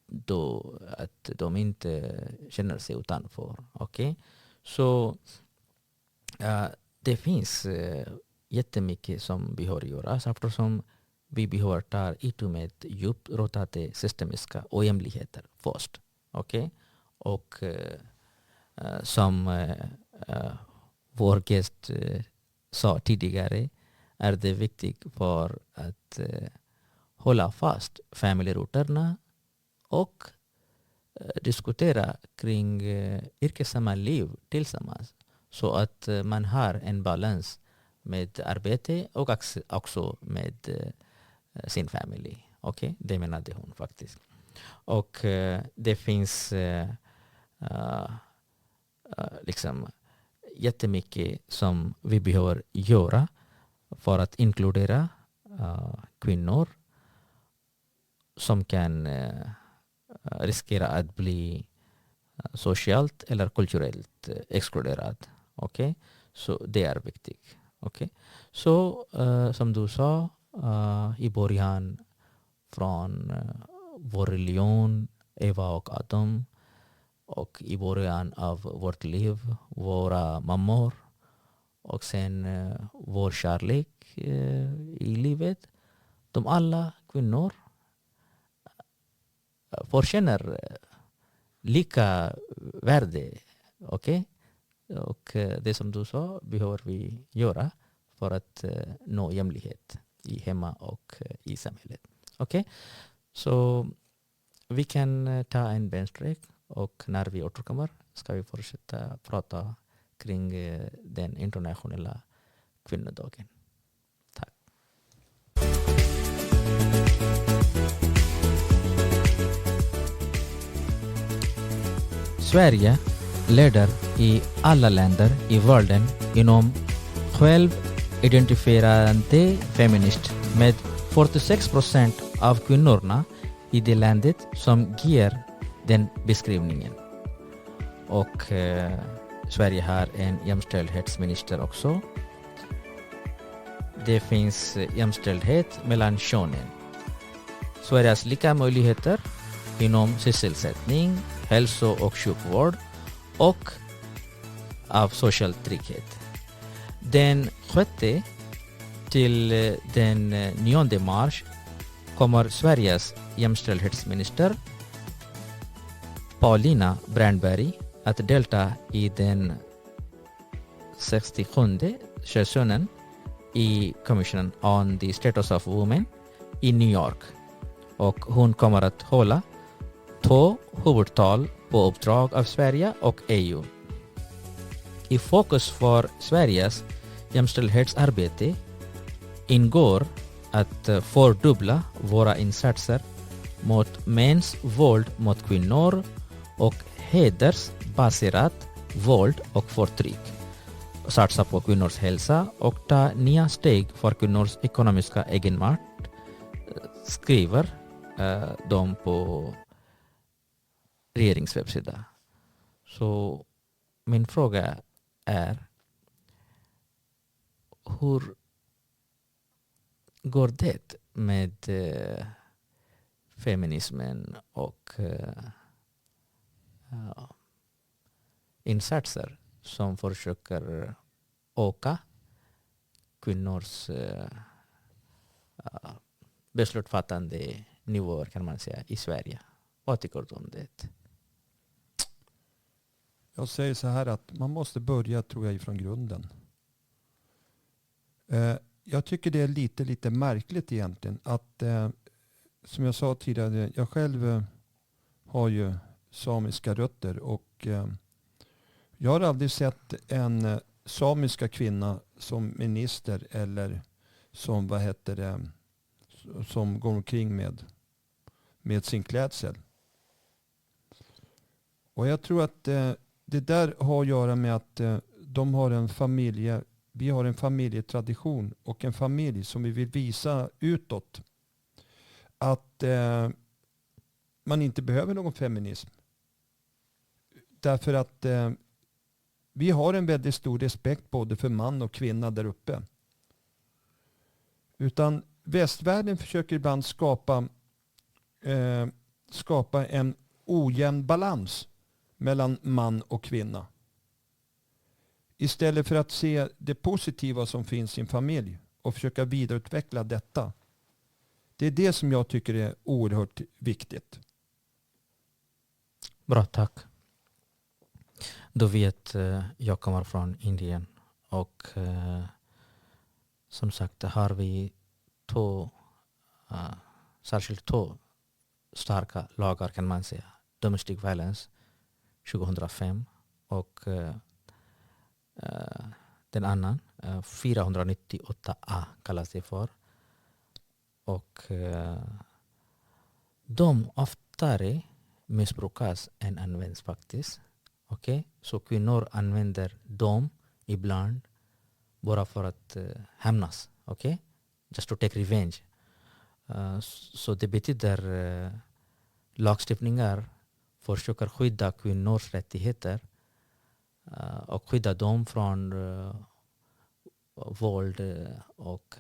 Då att de inte känner sig utanför. Okay? Så det finns jättemycket som behöver göras eftersom vi behöver ta itu med djupt rotade systemiska ojämlikheter först. Okay? Och som vår gäst sa tidigare är det viktigt för att hålla fast familjeroterna och diskutera kring yrkesamma liv tillsammans så att man har en balans med arbete och också med sin familj. Okay? Det menade hon faktiskt. Och det finns liksom jättemycket som vi behöver göra för att inkludera kvinnor som kan riskera att bli socialt eller kulturellt exkluderad. Okay? Så det är viktigt. Okay? Så som du sa i början från vår religion, Eva och Adam, och i början av vårt liv, våra mammor och sen vår kärlek i livet. De alla kvinnor förtjänar lika värde. Okay? Och det som du sa behöver vi göra för att nå jämlikhet i hemma och i samhället. Okay? Så vi kan ta en bensträck och när vi återkommer ska vi fortsätta prata kring den internationella kvinnodagen. Tack. Sverige leder i alla länder i världen inom självidentifierande feminist med 46% av kvinnorna i det landet som ger den beskrivningen. Och Sverige har en jämställdhetsminister också. Det finns jämställdhet mellan könen. Sveriges lika möjligheter inom sysselsättning, hälso- och sjukvård och av social trygghet. Den 6 till den 9 mars kommer Sveriges jämställdhetsminister Paulina Brandberg att delta i den 67:e sessionen i Commission on the Status of Women i New York. Och hon kommer att hålla 2 huvudtal på uppdrag av Sverige och EU. I fokus för Sveriges jämställdhetsarbete ingår att fördubbla våra insatser mot mäns våld mot kvinnor och hedersbaserat våld och förtryck. Satsa på kvinnors hälsa och ta nya steg för kvinnors ekonomiska egenmakt, skriver de på regeringens webbsida. Så min fråga är, hur går det med feminismen och insatser som försöker öka kvinnors beslutfattande nivåer, kan man säga, i Sverige? Vad tycker du om det? Jag säger så här att man måste börja, tror jag, ifrån grunden. Jag tycker det är lite märkligt egentligen att, som jag sa tidigare, jag själv har ju samiska rötter och jag har aldrig sett en samiska kvinna som minister eller som, som går omkring med sin klädsel. Och jag tror att det där har att göra med att de har vi har en familjetradition och en familj som vi vill visa utåt att man inte behöver någon feminism. Därför att vi har en väldigt stor respekt både för man och kvinna där uppe. Utan västvärlden försöker ibland skapa en ojämn balans mellan man och kvinna. Istället för att se det positiva som finns i en familj och försöka vidareutveckla detta. Det är det som jag tycker är oerhört viktigt. Bra, tack. Du vet, jag kommer från Indien och som sagt har vi särskilt 2 starka lagar, kan man säga. Domestic violence 2005 och den annan 498A kallas det för. Och de oftare missbrukas än används faktiskt. Okay? Så kvinnor använder dem ibland bara för att hämnas. Okay? Just to take revenge. Så det betyder lagstiftningar försöker skydda kvinnors rättigheter och skydda dem från våld och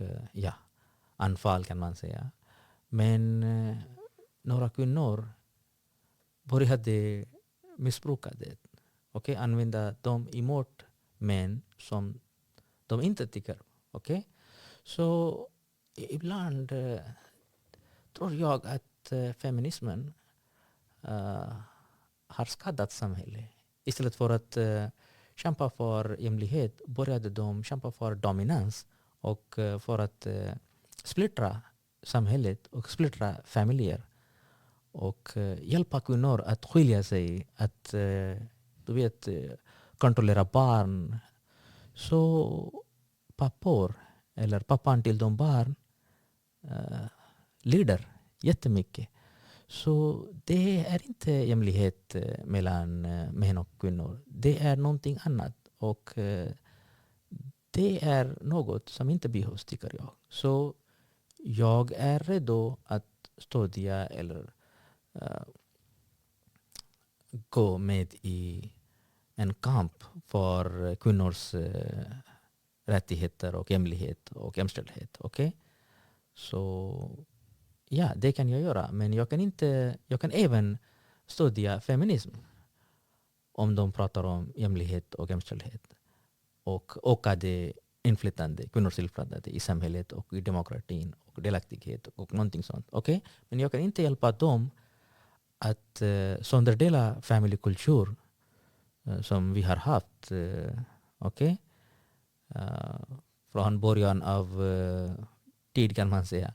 anfall, kan man säga. Men några kvinnor började missbruka det. Okay? Använda dem emot män som de inte tycker. Okay? Så ibland tror jag att feminismen har skadat samhället. Istället för att kämpa för jämlikhet började de kämpa för dominans och för att splittra samhället och splittra familjer och hjälpa kvinnor att skilja sig, att kontrollera barn. Så pappor eller pappan till de barn lider jättemycket. Så det är inte jämlikhet mellan män och kvinnor. Det är någonting annat. Och det är något som inte behövs, tycker jag. Så jag är redo att stödja eller gå med i en kamp för kvinnors rättigheter och jämlikhet och jämställdhet. Okay? Så ja, det kan jag göra. Men jag kan även stödja feminism. om de pratar om jämlikhet och jämställdhet och ökade inflytande, kvinnors inflytande i samhället och i demokratin och delaktighet och någonting sånt. Okay? Men jag kan inte hjälpa dem att sönderdela familjekultur som vi har haft. Okay? Från början av tid kan man säga.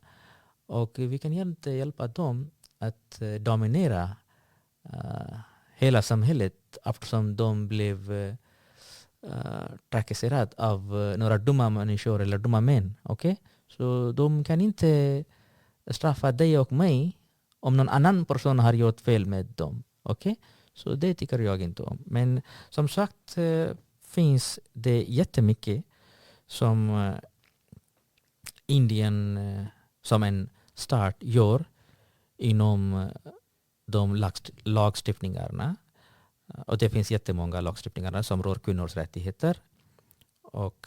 Och vi kan inte hjälpa dem att dominera hela samhället eftersom de blev trakasserade av några dumma människor eller dumma män. Okay? Så de kan inte straffa dig och mig om någon annan person har gjort fel med dem. Okay? Så det tycker jag inte om. Men som sagt finns det jättemycket som Indien som en start gör inom de lagstiftningarna. Och det finns jättemånga lagstiftningar som rör kvinnors rättigheter och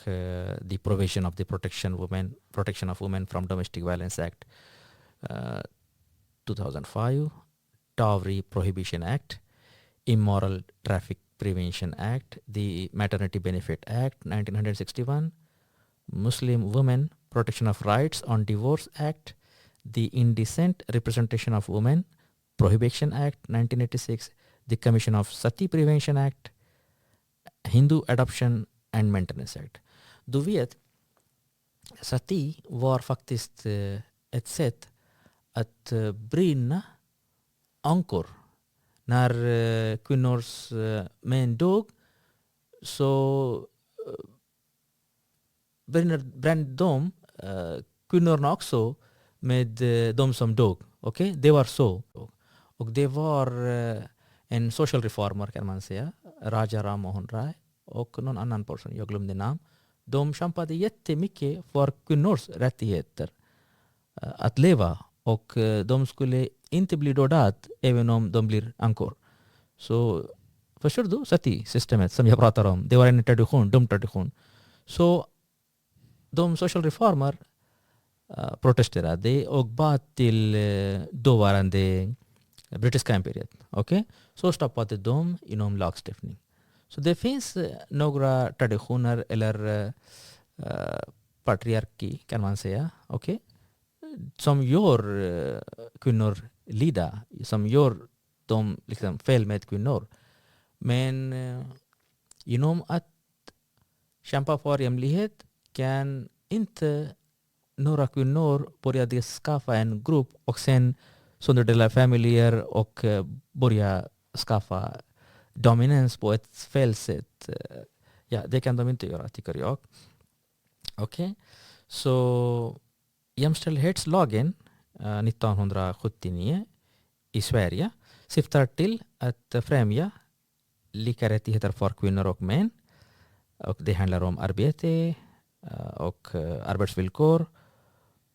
the provision of the protection of women from domestic violence act 2005, dowry prohibition act, immoral traffic prevention act, the maternity benefit act 1961, Muslim women protection of rights on divorce act, the indecent representation of women prohibition act 1986, the commission of sati prevention act, Hindu adoption and maintenance act. Du vet, sati var faktiskt ett sätt att brinna ankor. När kvinnors män dog så brände de kvinnorna också med de som dog. Okay? Det var så. Och det var en social reformer kan man säga. Raja Ram Mohan Rai och någon annan person, jag glömde namn. De kämpade jättemycket för kvinnors rättigheter att leva. Och de skulle inte bli dödade även om de blir ankor. Så förstår du sati-systemet som jag pratar om? Det var en tradition, dum tradition. Så de social reformer protesterade och bad till dåvarande brittiska imperiet. Okay? Så stoppade de inom lagstiftning. Så det finns några traditioner eller patriarki kan man säga. Okay? Som gör kvinnor lida. Som gör dem liksom fel med kvinnor. Men genom att kämpa för jämlikhet kan inte några kvinnor börja skaffa en grupp och sen sönderdela familjer och börja skaffa dominans på ett fel sätt. Ja, det kan de inte göra, tycker jag. Okej. Så jämställdhetslagen 1979 i Sverige syftar till att främja lika rättigheter för kvinnor och män. Och det handlar om arbete och arbetsvillkor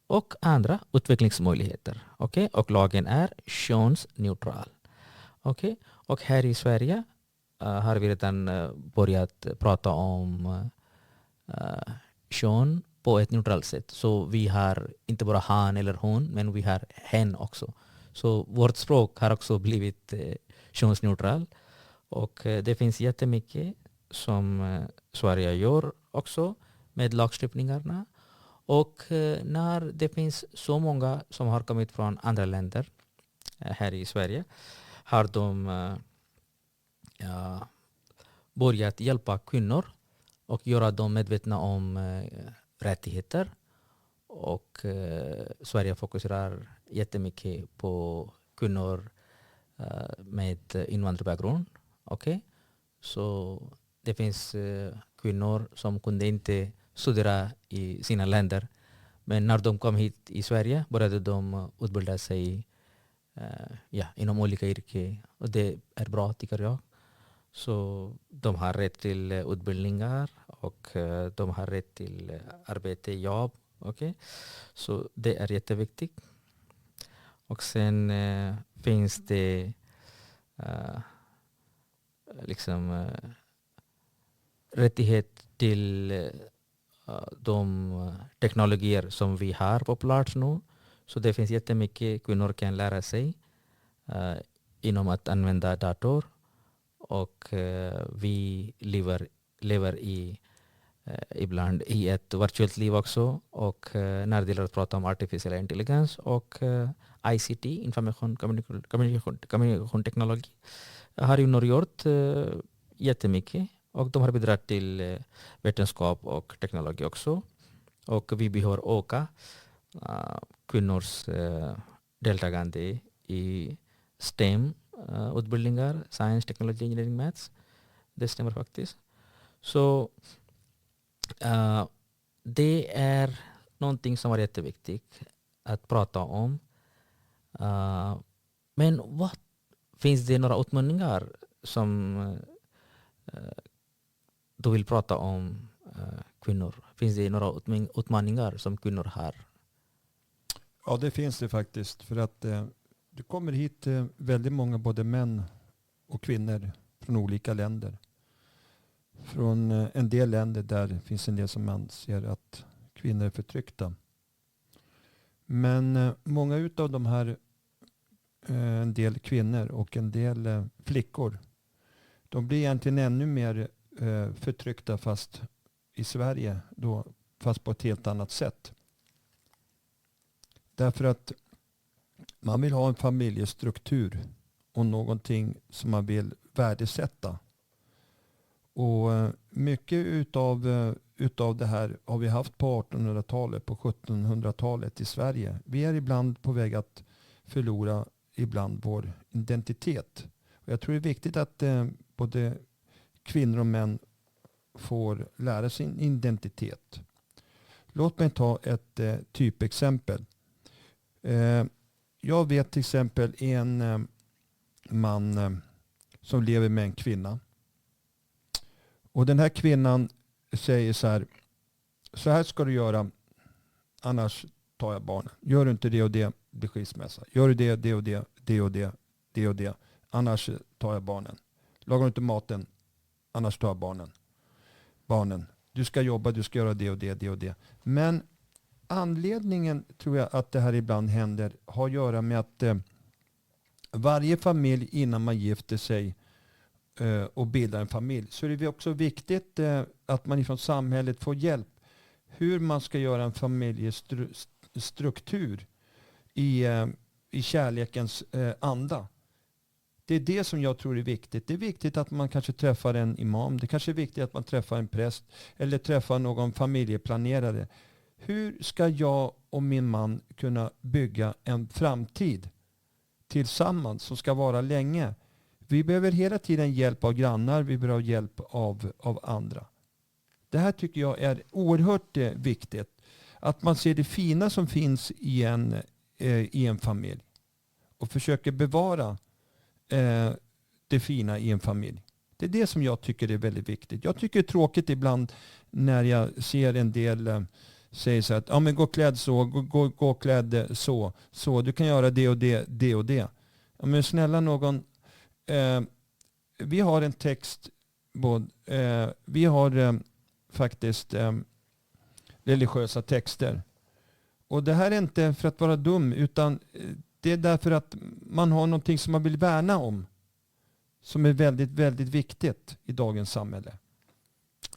och andra utvecklingsmöjligheter. Okay? Och lagen är könsneutral. Okay? Och här i Sverige har vi redan börjat prata om kön på ett neutralt sätt. Så vi har inte bara han eller hon, men vi har hen också. Så vårt språk har också blivit könsneutral. Och det finns jättemycket som Sverige gör också med lagstiftningarna. Och när det finns så många som har kommit från andra länder här i Sverige har de börjat hjälpa kvinnor och göra dem medvetna om rättigheter. Och Sverige fokuserar jättemycket på kvinnor med invandrarbakgrund. Okay? Så det finns kvinnor som kunde inte studera i sina länder. Men när de kom hit i Sverige började de utbilda sig inom olika yrken. Och det är bra, tycker jag. Så de har rätt till utbildningar och de har rätt till arbete, jobb. Okay? Så det är jätteviktigt. Och sen finns det rättighet till de teknologier som vi har på plats nu. Så det finns jättemycket kvinnor kan lära sig inom att använda dator och vi lever ibland i ett virtuellt liv också. Och när det gäller att prata om artificiell intelligens och ICT, information, kommunikation, teknologi, har ju Norge gjort jättemycket. Och de har bidragit till vetenskap och teknologi också. Och vi behöver öka kvinnors deltagande i STEM-utbildningar, science, technology, engineering, maths. Det stämmer faktiskt. Så det är någonting som är jätteviktigt att prata om. Men finns det några utmaningar som du vill prata om kvinnor? Finns det några utmaningar som kvinnor har? Ja, det finns det faktiskt. För att det kommer hit väldigt många både män och kvinnor från olika länder. Från en del länder där finns en del som anser att kvinnor är förtryckta. Men många utav de här, en del kvinnor och en del flickor, de blir egentligen ännu mer förtryckta fast i Sverige då, fast på ett helt annat sätt. Därför att man vill ha en familjestruktur och någonting som man vill värdesätta. Och mycket utav det här har vi haft på 1800-talet, på 1700-talet i Sverige. Vi är ibland på väg att förlora ibland vår identitet. Och jag tror det är viktigt att både kvinnor och män får lära sin identitet. Låt mig ta ett typexempel. Jag vet till exempel en man som lever med en kvinna. Och den här kvinnan säger så här ska du göra, annars tar jag barnen. Gör du inte det och det, blir skilsmässa. Gör du det och det, annars tar jag barnen. Lagar du inte maten, annars tar jag barnen. Du ska jobba, du ska göra det och det. Men anledningen tror jag att det här ibland händer har att göra med att varje familj innan man gifter sig och bildar en familj, så är det också viktigt att man från samhället får hjälp hur man ska göra en familjestruktur i kärlekens anda. Det är det som jag tror är viktigt. Det är viktigt att man kanske träffar en imam. Det kanske är viktigt att man träffar en präst eller träffar någon familjeplanerare. Hur ska jag och min man kunna bygga en framtid tillsammans som ska vara länge? Vi behöver hela tiden hjälp av grannar. Vi behöver hjälp av andra. Det här tycker jag är oerhört viktigt. Att man ser det fina som finns i en familj. Och försöker bevara det fina i en familj. Det är det som jag tycker är väldigt viktigt. Jag tycker det är tråkigt ibland när jag ser en del säger så att men gå klädd så, gå klädd så. Du kan göra det och det. Ja, men snälla någon, vi har en text, vi har faktiskt religiösa texter. Och det här är inte för att vara dum, utan det är därför att man har någonting som man vill värna om. Som är väldigt, väldigt viktigt i dagens samhälle.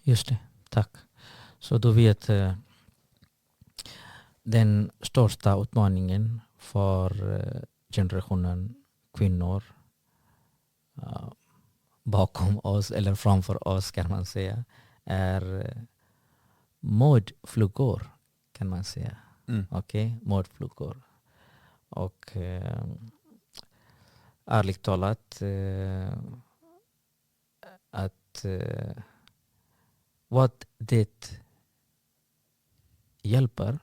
Just det, tack. Så du vet, den största utmaningen för generationen kvinnor bakom oss, eller framför oss kan man säga, är modflickor kan man säga. Okej, modflickor. Och ärligt talat att vad det hjälper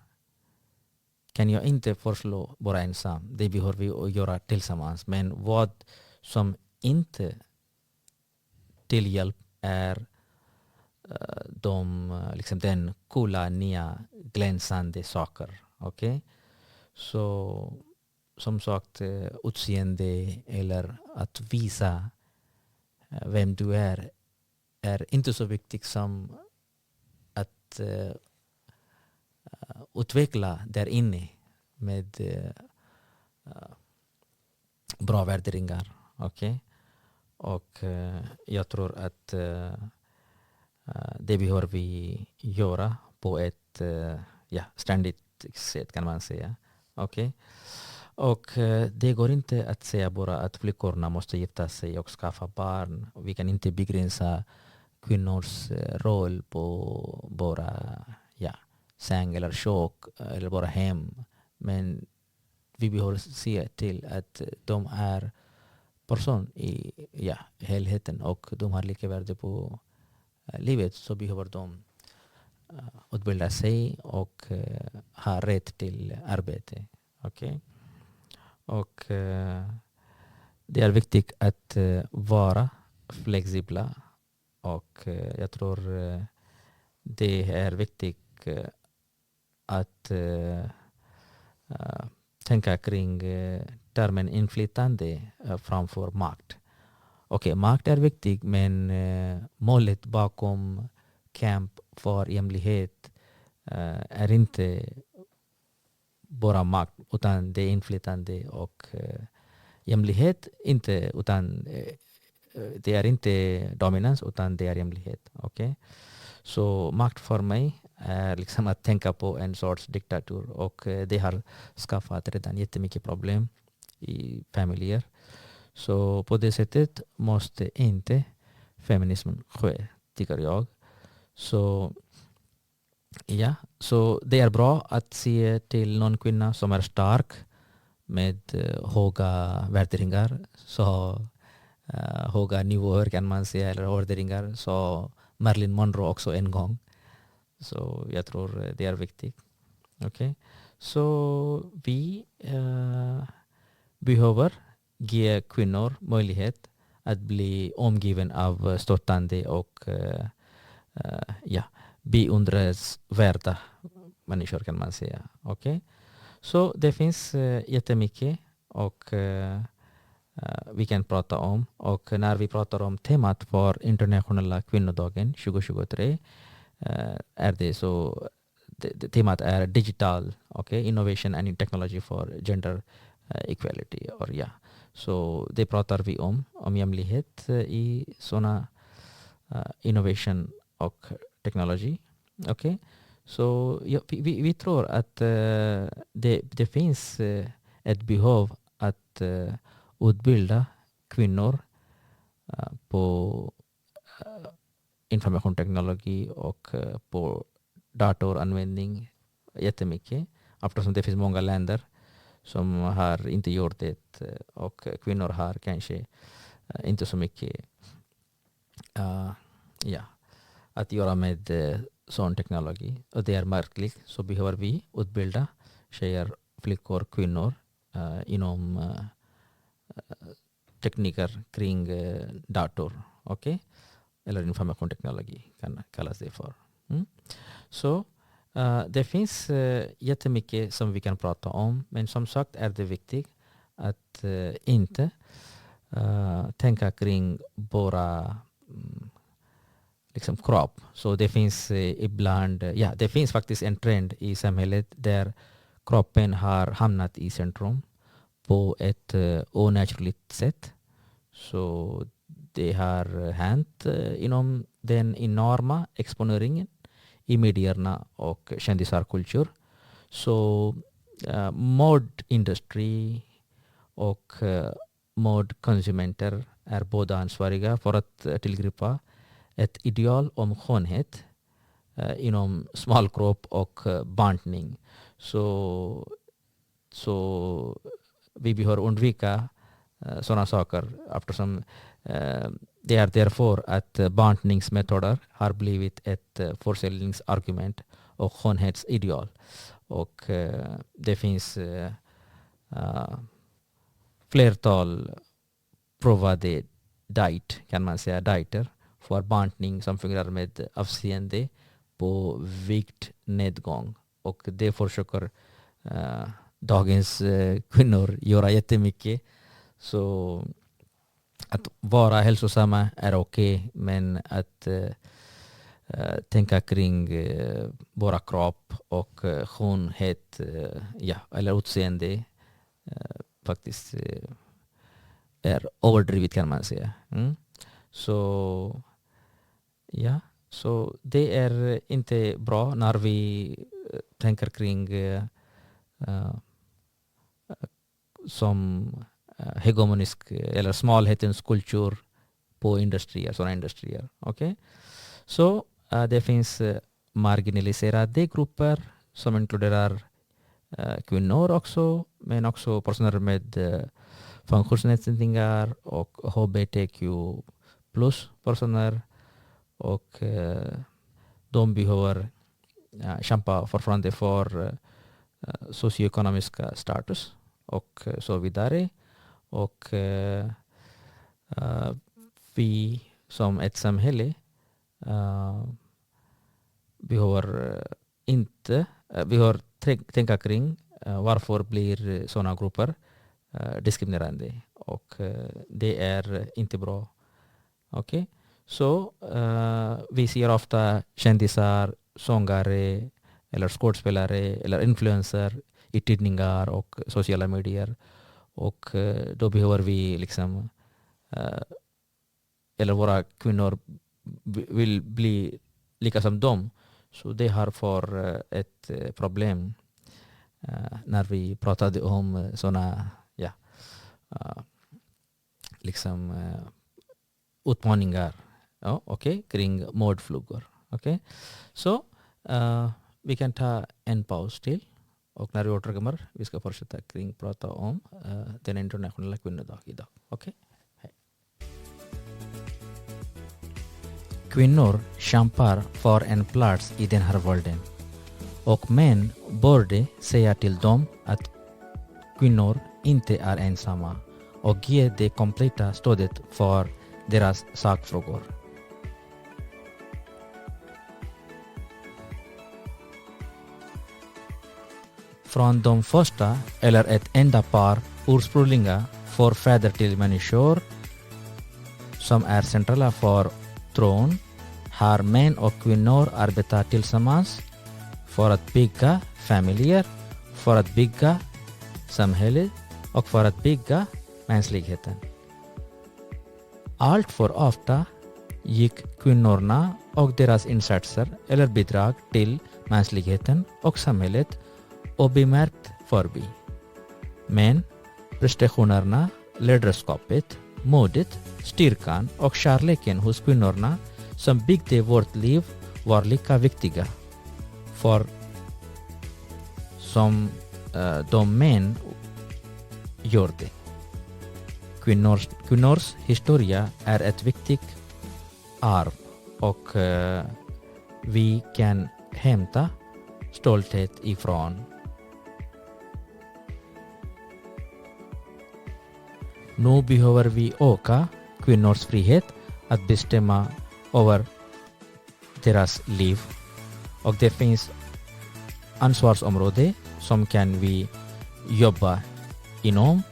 kan jag inte föreslå bara ensam. Det behöver vi göra tillsammans. Men vad som inte till hjälp är den coola, nya, glänsande saker. Okay? Så som sagt, utseende eller att visa vem du är inte så viktigt som att utveckla där inne med bra värderingar. Okay? Och jag tror att det behöver vi göra på ett ständigt sätt, kan man säga. Okej? Och det går inte att säga bara att flickorna måste gifta sig och skaffa barn. Vi kan inte begränsa kvinnors roll på bara säng eller kök eller bara hem. Men vi behöver se till att de är person i helheten och de har lika värde på livet, så behöver de utbilda sig och ha rätt till arbete. Okay? Och det är viktigt att vara flexibla, och jag tror det är viktigt att tänka kring termen inflytande framför makt. Okej, makt är viktig, men målet bakom kamp för jämlikhet är inte bara makt, utan det är inflytande och jämlikhet, inte, utan det är inte dominans, utan det är jämlikhet. Okay? Så makt för mig är liksom att tänka på en sorts diktatur, och det har skapat redan jättemycket problem i familjer. Så på det sättet måste inte feminismen ske, tycker jag. Så så det är bra att se till någon kvinna som är stark med höga värderingar, så höga nivåer kan man säga, eller värderingar. Så Marilyn Monroe också en gång. Så jag tror det är viktigt. Okay? Så vi behöver ge kvinnor möjlighet att bli omgiven av stöttande och beundransvärda människor, kan man säga. Okay? Så det finns jättemycket och vi kan prata om. Och när vi pratar om temat för internationella kvinnodagen 2023 är det så temat är digital, innovation and technology for gender equality. Så det pratar vi om jämlikhet i sådana innovation och technology. Okay? Så vi tror att det finns ett behov att utbilda kvinnor på informationsteknologi och på datoranvändning jättemycket, eftersom det finns många länder som har inte gjort det, och kvinnor har kanske inte så mycket att göra med sån teknologi, och det är märkligt. Så behöver vi utbilda tjejer, flickor, kvinnor inom tekniker kring dator, eller informationsteknologi kan kallas det för. Så det finns jättemycket som vi kan prata om, men som sagt är det viktigt att inte tänka kring bara liksom kropp. Så det finns ibland, det finns faktiskt en trend i samhället där kroppen har hamnat i centrum på ett onaturligt sätt. Så det har hänt inom den enorma exponeringen i medierna och kändisarkultur. Så modindustri och modkonsumenter är båda ansvariga för att tillgripa ett ideal om skönhet inom smalkropp och bantning. Så vi behöver undvika sådana saker, eftersom det är därför att bantningsmetoder har blivit ett försäljningsargument och skönhetsideal. Och det finns flertal provade dieter för bantning som fungerar med avseende på viktnedgång. Och det försöker dagens kvinnor göra jättemycket. Så att vara hälsosamma är okej, men att tänka kring våra kropp och skönhet eller utseende faktiskt är överdrivet kan man säga. Så ja, så det är inte bra när vi tänker kring som hegemonisk eller smalhetens kultur på industrier, sådana industrier. Okay? Så det finns marginaliserade grupper som inkluderar kvinnor också, men också personer med funktionsnedsättningar och hbtq plus personer, och de behöver kämpa fortfarande för socioekonomiska status och så vidare. Och vi som ett samhälle behöver tänka kring varför blir sådana grupper diskriminerande, och det är inte bra. Okay? Så vi ser ofta kändisar, sångare eller skådespelare eller influencer i tidningar och sociala medier, och då behöver vi liksom eller våra kvinnor vill bli lika som dem. Så det har för ett problem när vi pratade om sådana utmaningar kring mordflugor. Okay? Så vi kan ta en paus till, och när vi återkommer vi ska fortsätta kring prata om den internationella kvinnodagen idag. Okay? Kvinnor kämpar för en plats i den här världen, och män borde säga till dem att kvinnor inte är ensamma och ge det kompletta stödet för deras sakfrågor. Från de första eller ett enda par ursprungliga förfäder till människor som är centrala för tron har män och kvinnor arbetat tillsammans för att bygga familjer, för att bygga samhället och för att bygga mänskligheten. Allt för ofta gick kvinnorna och deras insatser eller bidrag till mänskligheten och samhället obemärkt förbi. Men prestationerna, ledarskapet, modet, styrkan och kärleken hos kvinnorna som byggde vårt liv var lika viktiga för som de män gjorde. Kvinnors historia är ett viktigt arv, och vi kan hämta stolthet ifrån. Nu behöver vi öka kvinnors frihet att bestämma över deras liv, och det finns ansvarsområden som kan vi jobba inom,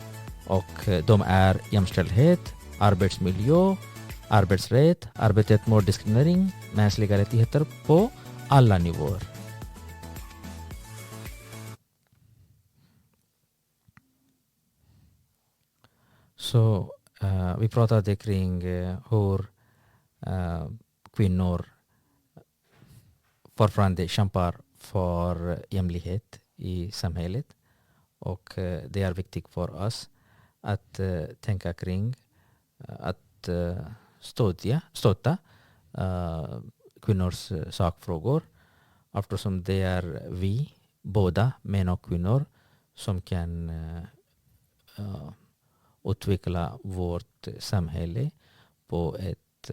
och de är jämställdhet, arbetsmiljö, arbetsrätt, arbetet mot diskriminering, mänskliga rättigheter på alla nivåer. Så vi pratade kring hur kvinnor fortfarande kämpar för jämlikhet i samhället, och det är viktigt för oss att tänka kring att stötta kvinnors sakfrågor, eftersom det är vi, båda män och kvinnor, som kan utveckla vårt samhälle på ett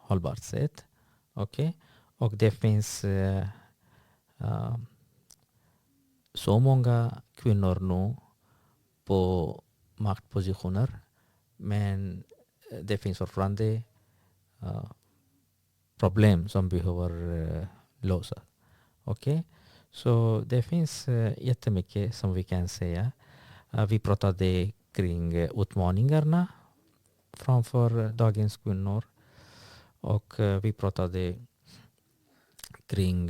hållbart sätt. Okay? Och det finns så många kvinnor nu på maktpositioner, men det finns fortfarande problem som behöver lösa. Okay? Så det finns jättemycket som vi kan säga. Vi pratade kring utmaningarna framför dagens kvinnor, och vi pratade kring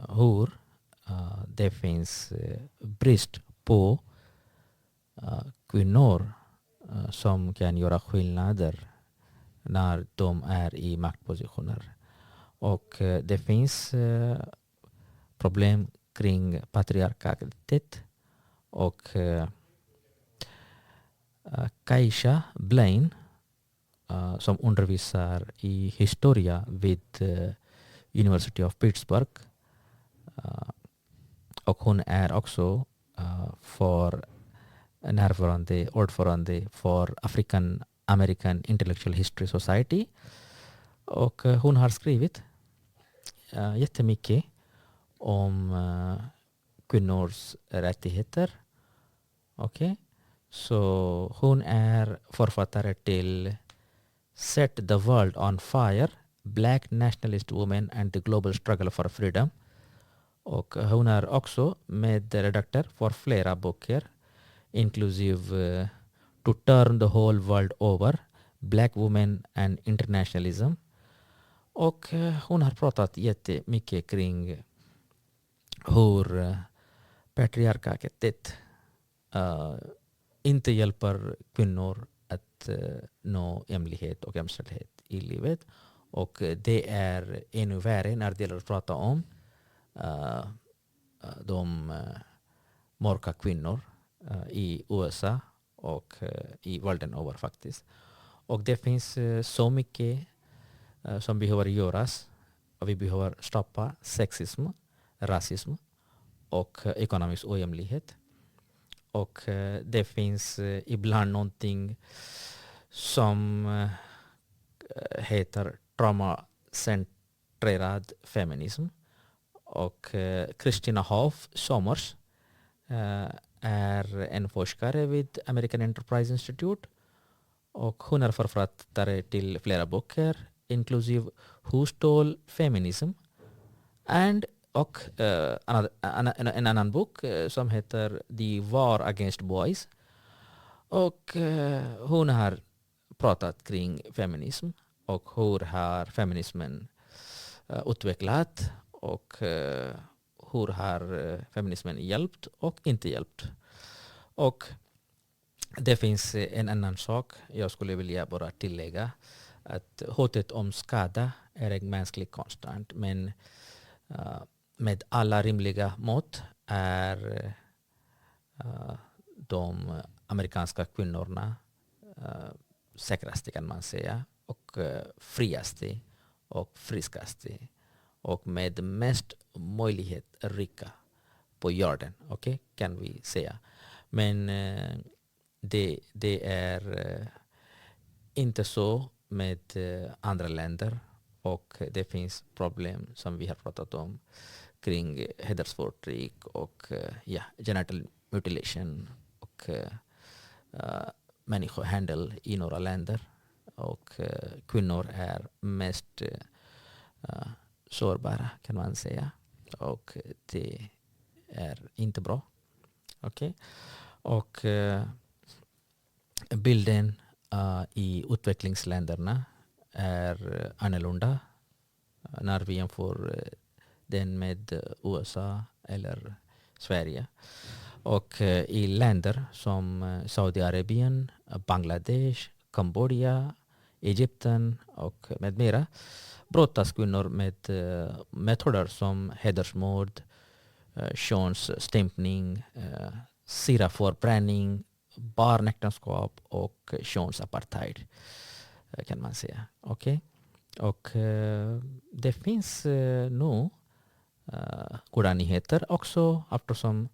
hur det finns brist på kvinnor som kan göra skillnader när de är i maktpositioner. Och det finns problem kring patriarkatet. Och Kaisha Blaine som undervisar i historia vid University of Pittsburgh. Och hon är också för närvarande ordförande för African American Intellectual History Society. Och hon har skrivit jättemycket om kvinnors rättigheter. Okej? Så hon är författare till Set the World on Fire, Black Nationalist Women and the Global Struggle for Freedom. Och hon är också medredaktör för flera böcker, inklusive To Turn the Whole World Over, Black Women and Internationalism. Och hon har pratat jättemycket kring hur patriarkatet inte hjälper kvinnor att nå jämlikhet och jämställdhet i livet. Och det är ännu värre när det gäller att prata om de mörka kvinnor i USA och i världen över faktiskt. Och det finns så mycket som behöver göras. Och vi behöver stoppa sexism, rasism och ekonomisk ojämlikhet. Och det finns ibland någonting som heter traumacentrerad feminism. Och Christina Hoff Sommers är en forskare vid American Enterprise Institute. Och hon är författare till flera böcker, inklusive Who Stole Feminism och en annan bok som heter The War Against Boys. Och hon har pratat kring feminism och hur har feminismen utvecklat och hur har feminismen hjälpt och inte hjälpt. Och det finns en annan sak jag skulle vilja bara tillägga, att hotet om skada är en mänsklig konstant, men med alla rimliga mått är de amerikanska kvinnorna säkraste kan man säga, och friaste och friskaste och med mest möjlighet rika på jorden, okej, kan vi säga. Men det är inte så med andra länder, och det finns problem som vi har pratat om kring hedersförtryck och genital mutilation och människohandel i några länder. Och kvinnor är mest sårbara kan man säga, och det är inte bra. Okej? Och bilden i utvecklingsländerna är annorlunda när vi jämför den med USA eller Sverige. Och i länder som Saudiarabien, Bangladesh, Kambodja, Egypten och med mera brottas kvinnor med metoder som hedersmord, könsstympning, siraförbränning, barnäktenskap och könsapartheid kan man säga. Okay? Och det finns nu goda nyheter också, eftersom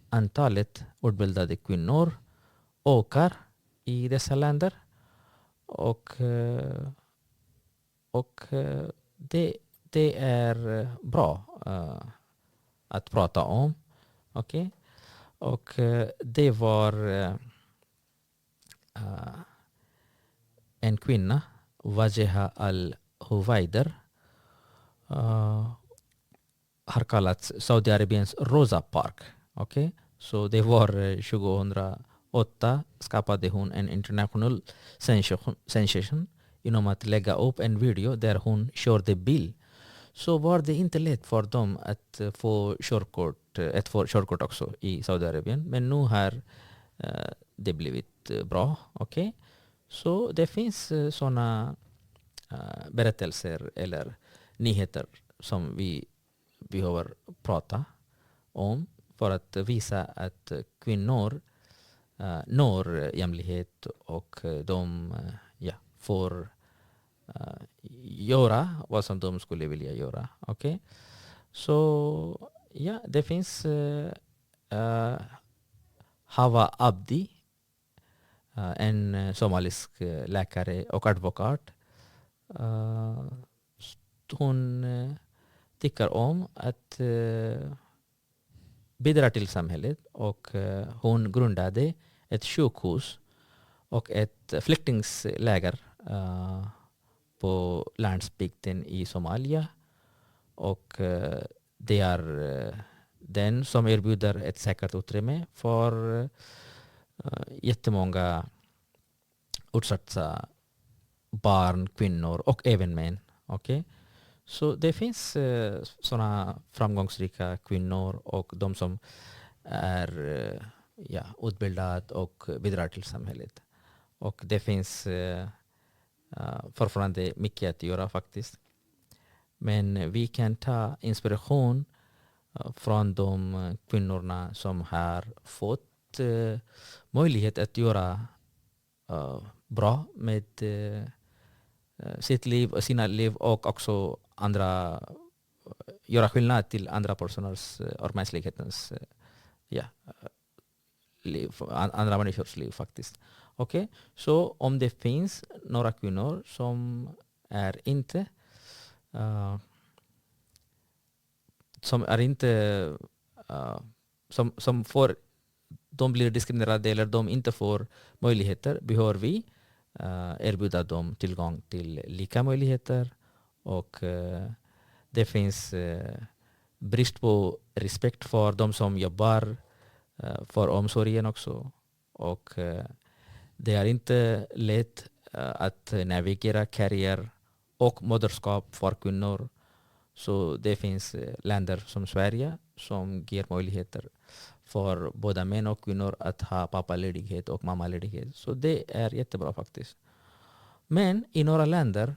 antalet utbildade kvinnor ökar i dessa länder. Och det är bra att prata om. Okay? Och det var en kvinna, Wajeha al-Huwaider, har kallats Saudiarabiens Rosa Park. Okay? Så det var 2008 skapade hon en international sensation genom att lägga upp en video där hon körde bil. Så var det inte lätt för dem att få körkort också i Saudiarabien. Men nu har det blivit bra. Okay? Så det finns sådana berättelser eller nyheter som vi behöver prata om för att visa att kvinnor når jämlikhet och de får göra vad som de skulle vilja göra. Okay? Så det finns Hawa Abdi, en somalisk läkare och advokat. Hon tycker om att bidra till samhället och hon grundade ett sjukhus och ett flyktingsläger på landsbygden i Somalia. Och det är den som erbjuder ett säkert utrymme för jättemånga utsatta barn, kvinnor och även män. Okay? Så det finns sådana framgångsrika kvinnor och de som är utbildade och bidrar till samhället. Och det finns fortfarande mycket att göra faktiskt. Men vi kan ta inspiration från de kvinnorna som har fått möjlighet att göra bra med sitt liv och sina liv och också andra, göra skillnad till andra personers och mänsklighetens liv, andra människors liv faktiskt. Okay? Så om det finns några kvinnor som är inte som får, de blir diskriminerade eller de inte får möjligheter, behöver vi erbjuda dem tillgång till lika möjligheter. Och det finns brist på respekt för de som jobbar för omsorgen också. Och det är inte lätt att navigera karriär och moderskap för kvinnor. Så det finns länder som Sverige som ger möjligheter för både män och kvinnor att ha pappaledighet och mammaledighet. Så det är jättebra faktiskt. Men i några länder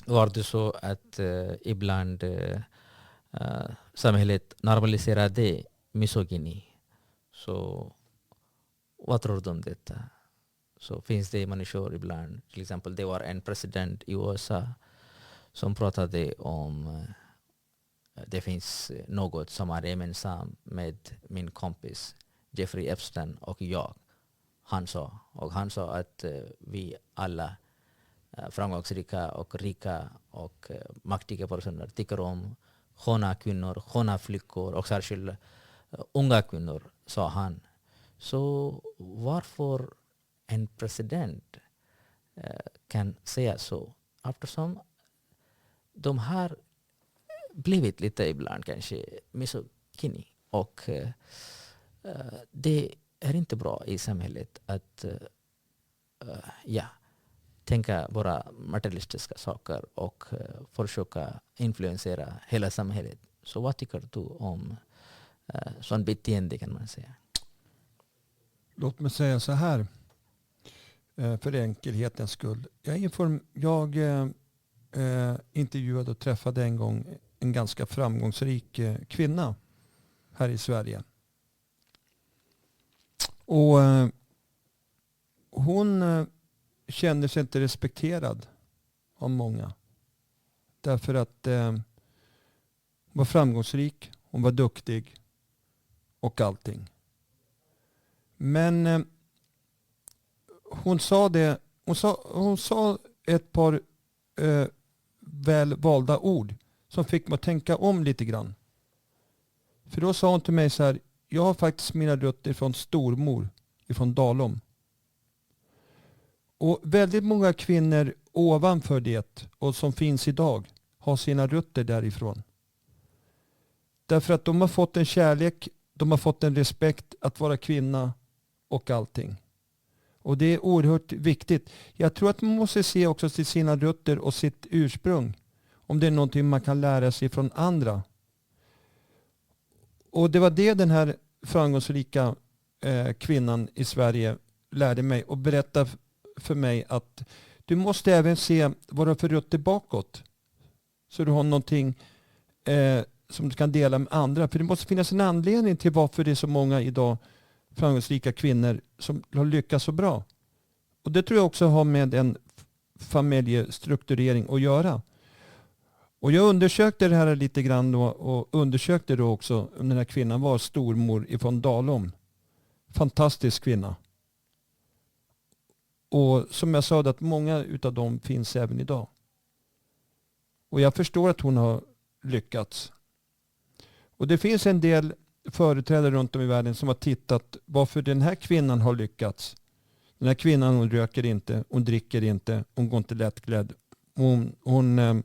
var det så att ibland samhället normaliserade misogyni. Så vad tror du om detta? Så finns det människor ibland, till exempel det var en president i USA som pratade om det finns något som är gemensamt med min kompis Jeffrey Epstein och jag. Han sa att vi alla framgångsrika och rika och maktiga personer tycker om sköna kvinnor, sköna flickor och särskilt unga kvinnor, sa han. Så varför en president kan säga så? Eftersom de har blivit lite ibland kanske misogyni och det är inte bra i samhället att tänka bara materialistiska saker och försöka influensera hela samhället. Så vad tycker du om sån beteende, kan man säga? Låt mig säga så här, för enkelhetens skull. Jag intervjuade och träffade en gång en ganska framgångsrik kvinna här i Sverige. Och hon kände sig inte respekterad av många. Därför att hon var framgångsrik, hon var duktig och allting. Men hon sa ett par väl valda ord som fick mig att tänka om lite grann. För då sa hon till mig så här: jag har faktiskt mina rötter från stormor, ifrån Dalom. Och väldigt många kvinnor ovanför det och som finns idag har sina rötter därifrån. Därför att de har fått en kärlek, de har fått en respekt att vara kvinna och allting. Och det är oerhört viktigt. Jag tror att man måste se också till sina rötter och sitt ursprung. Om det är någonting man kan lära sig från andra. Och det var det den här framgångsrika kvinnan i Sverige lärde mig och berättade för mig att du måste även se vad du har för rötter bakåt. Så du har någonting som du kan dela med andra. För det måste finnas en anledning till varför det är så många idag framgångsrika kvinnor som har lyckats så bra. Och det tror jag också har med en familjestrukturering att göra. Och jag undersökte det här lite grann då, och undersökte då också om den här kvinnan var stormor ifrån Dalom. Fantastisk kvinna. Och som jag sa, att många utav dem finns även idag. Och jag förstår att hon har lyckats. Och det finns en del företrädare runt om i världen som har tittat varför den här kvinnan har lyckats. Den här kvinnan, hon röker inte, hon dricker inte, hon går inte lättklädd. Hon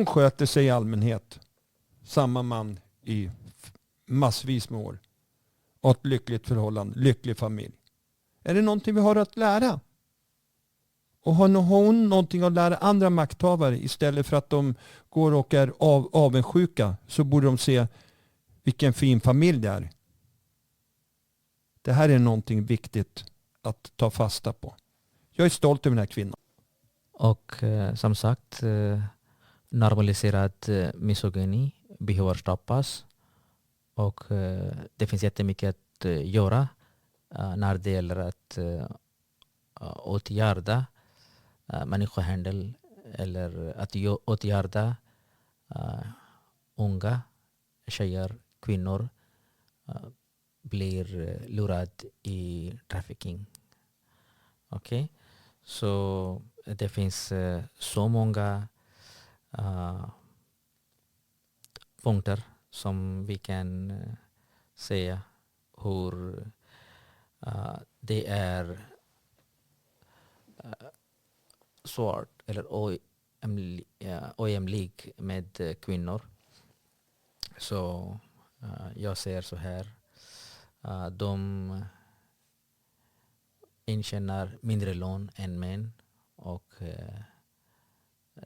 sköter sig i allmänhet. Samma man i massvis med år. Och ett lyckligt förhållande, lycklig familj. Är det någonting vi har att lära? Och har hon någonting att lära andra makthavare istället för att de går och är avundsjuka, så borde de se vilken fin familj det är. Det här är någonting viktigt att ta fasta på. Jag är stolt över den här kvinnan. Och som sagt, normaliserad misogyni behöver stoppas. Och det finns jättemycket att göra när det gäller att åtgärda människohandel eller att åtgärda unga tjejer, kvinnor blir lurad i trafficking. Okej? Så det finns så många punkter som vi kan säga hur det är svårt eller ojämlik med kvinnor. Så jag ser så här. De intjänar mindre lån än män och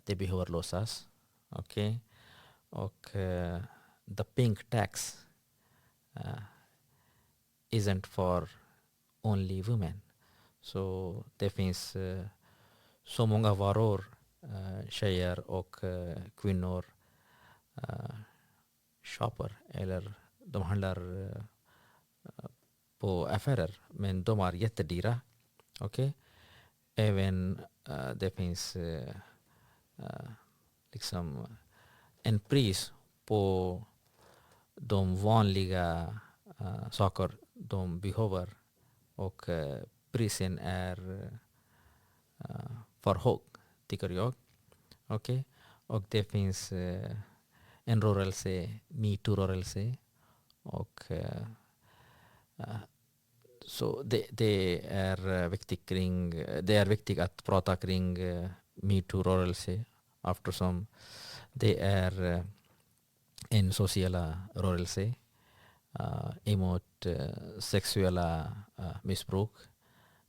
det behöver lösas. Okej? Och the pink tax isn't for only women. Så det finns så många varor tjejer och kvinnor köper eller de handlar på affärer, men de är jättedyra. Okej? Även det finns liksom en pris på de vanliga saker de behöver och prisen är för hög, tycker jag. Okej? Och det finns en rörelse, MeToo-rörelse, och så det är viktigt att prata kring MeToo-rörelse eftersom det är en social rörelse emot sexuella missbruk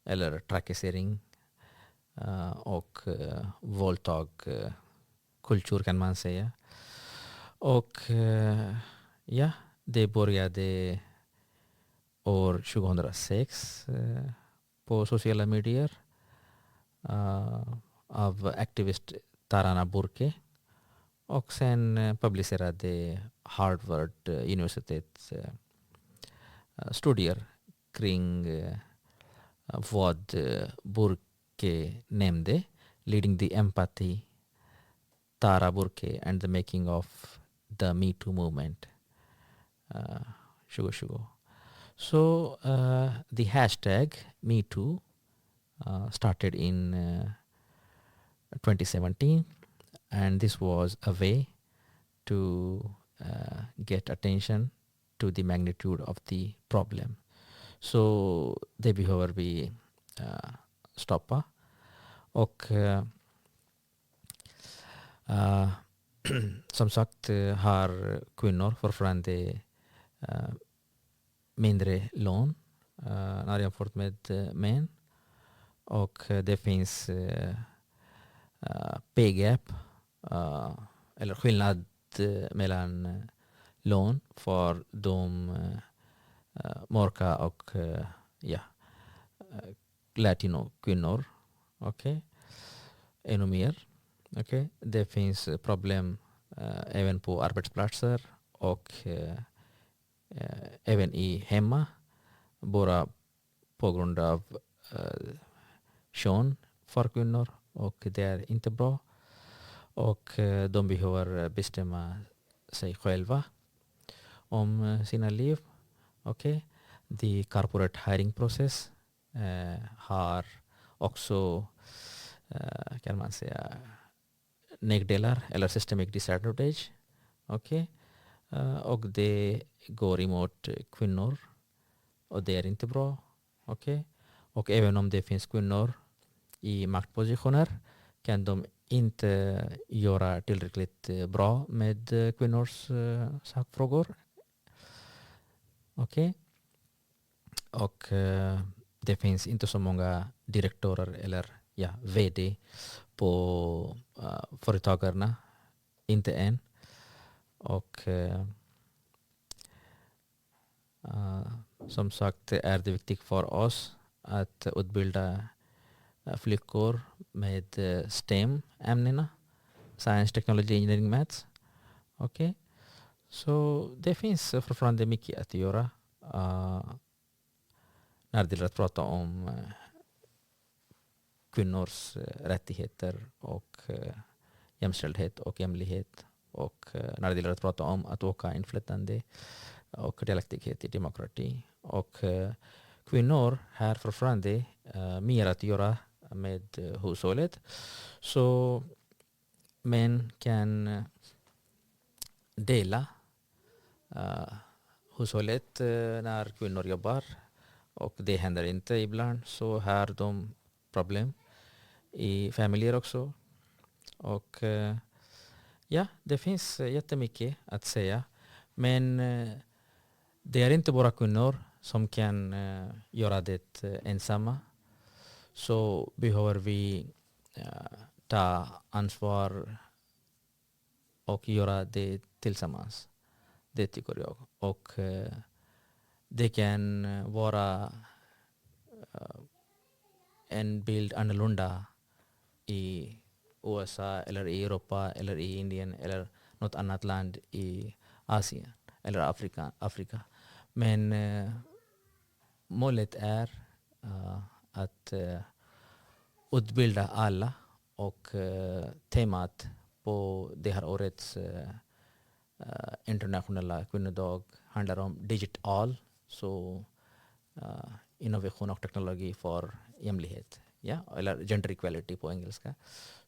eller trakassering och våldtag kultur kan man säga. Och ja, det började år 2006 på sociala medier av aktivist Tarana Burke, och sen publicerade Harvard universitet studier kring vad Burke nämnde, Leading the Empathy, Tara Burke and the Making of the MeToo Movement 2020. So the hashtag MeToo started in 2017, and this was a way to get attention to the magnitude of the problem. Så det behöver vi stoppa. Och som sagt har kvinnor fortfarande mindre lån när jämfört med män. Och det finns pay gap eller skillnad mellan lån för de mörka och latino kvinnor. Okej. Ännu mer. Okej. Det finns problem även på arbetsplatser och även i hemma. Bara på grund av kön för kvinnor. Och det är inte bra. Och de behöver bestämma sig själva om sina liv. Okej. The corporate hiring process har också kan man säga nackdelar eller systemic disadvantage. Okej. Och det går emot kvinnor och det är inte bra. Okej. Och även om det finns kvinnor i maktpositioner kan de inte göra tillräckligt bra med kvinnors sakfrågor. Okej. Och det finns inte så många direktörer eller vd på företagarna. Inte än. Och som sagt är det viktigt för oss att utbilda flickor med STEM-ämnena. Science, Technology, Engineering, Maths. Okej. Så det finns fortfarande mycket att göra när det gäller att prata om kvinnors rättigheter och jämställdhet och jämlikhet. Och när det gäller att prata om att öka inflytande och delaktighet i demokrati. Och kvinnor har fortfarande mer att göra med hushållet. Så män kan dela hushållet när kvinnor jobbar. Och det händer inte ibland. Så har de problem i familjer också. Och det finns jättemycket att säga. Men det är inte bara kvinnor som kan göra det ensamma. Så behöver vi ta ansvar och göra det tillsammans. Det tycker jag. Och det kan vara en bild annorlunda i USA eller i Europa eller i Indien eller något annat land i Asien eller Afrika. Men målet är att utbilda alla och temat på det här årets internationella kvinnodag handlar om digital, så innovation och teknologi för jämlikhet, eller gender equality på engelska.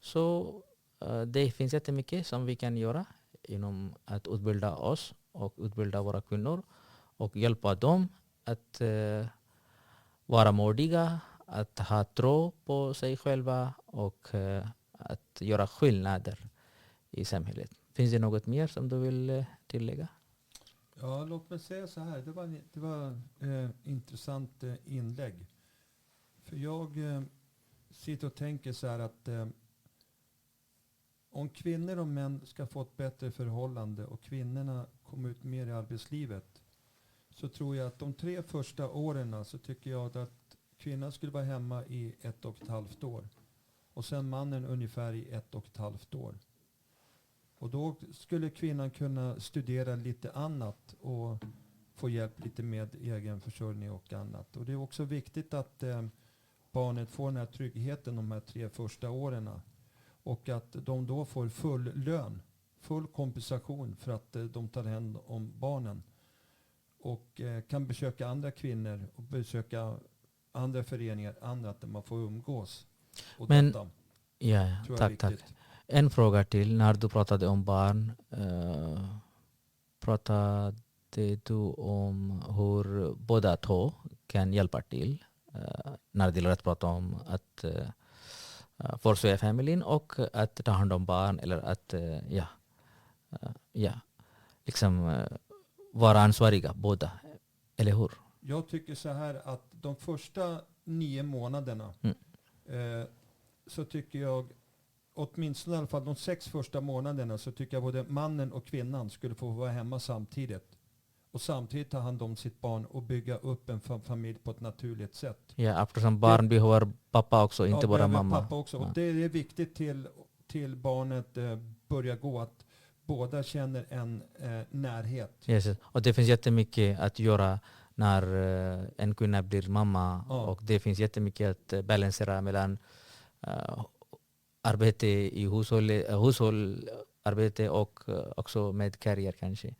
Så det finns jättemycket som vi kan göra genom att utbilda oss och utbilda våra kvinnor och hjälpa dem att vara modiga, att ha tro på sig själva och att göra skillnader i samhället. Finns det något mer som du vill tillägga? Ja, låt mig säga så här. Det var intressant inlägg. För jag sitter och tänker så här att om kvinnor och män ska få ett bättre förhållande och kvinnorna kommer ut mer i arbetslivet, så tror jag att de 3 första åren så tycker jag att kvinnan skulle vara hemma i 1,5 år. Och sen mannen ungefär i 1,5 år. Och då skulle kvinnan kunna studera lite annat och få hjälp lite med egen försörjning och annat. Och det är också viktigt att barnet får den här tryggheten de här 3 första åren. Och att de då får full lön, full kompensation för att de tar hand om barnen. Och kan besöka andra kvinnor och besöka andra föreningar, annat där man får umgås. Och men, detta tack. En fråga till. När du pratade om barn, pratade du om hur båda två kan hjälpa till när det gäller att prata om att försörja familjen och att ta hand om barn eller att liksom vara ansvariga båda, eller hur? Jag tycker så här att de första 9 månaderna så tycker jag, åtminstone i alla fall de 6 första månaderna, så tycker jag både mannen och kvinnan skulle få vara hemma samtidigt. och samtidigt ta hand om sitt barn och bygga upp en familj på ett naturligt sätt. Ja, eftersom barn behöver pappa också, inte bara behöver mamma. Pappa också. Ja. Och det är viktigt till barnet börjar gå att båda känner en närhet. Yes. Och det finns jättemycket att göra när en kvinna blir mamma. Ja. Och det finns jättemycket att balansera mellan arbete i hushållarbete och också med karriär kanske.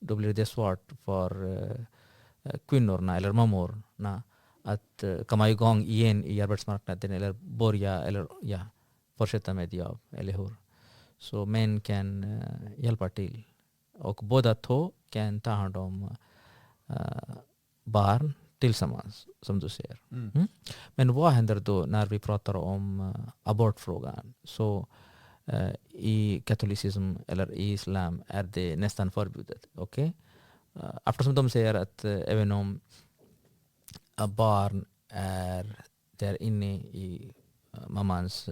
Då blir det svårt för kvinnorna eller mammorna att komma igång igen i arbetsmarknaden eller börja eller fortsätta med jobb, eller hur? Så män kan hjälpa till. Och båda två kan ta hand om barn tillsammans, som du säger. Mm. Men vad händer då när vi pratar om abortfrågan? Så i katolicism eller i islam är det nästan förbjudet. Okay? Eftersom de säger att även om barn är där inne i mammans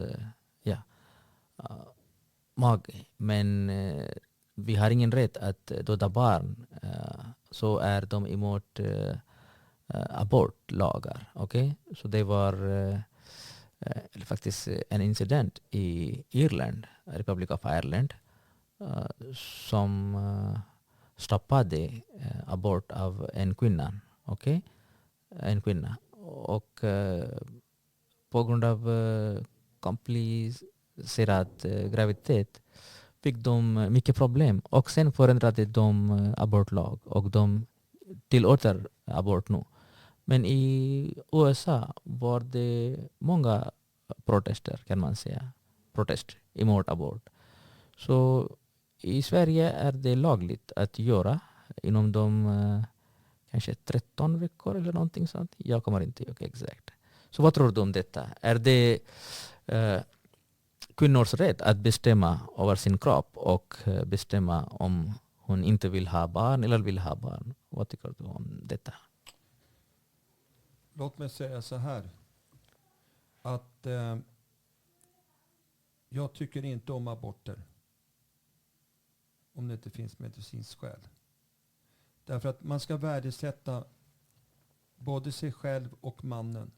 mage, men vi har ingen rätt att döda barn, så är de emot abortlagar. Okay? Så det var faktiskt en incident i Irland, Republic of Ireland, som stoppade abort av en kvinna. Okay? En kvinna. Och på grund av komplicerad graviditet fick de mycket problem. Och sen förändrade de abortlag och de tillåter abort nu. Men i USA var det många protester, kan man säga. Protest emot abort. Så i Sverige är det lagligt att göra inom de kanske 13 veckor eller någonting sånt. Jag kommer inte ihåg exakt. Så vad tror du om detta? Är det kvinnors rätt att bestämma över sin kropp och bestämma om hon inte vill ha barn eller vill ha barn? Vad tycker du om detta? Låt mig säga så här. Att jag tycker inte om aborter. Om det inte finns medicinskt skäl. Därför att man ska värdesätta både sig själv och mannen.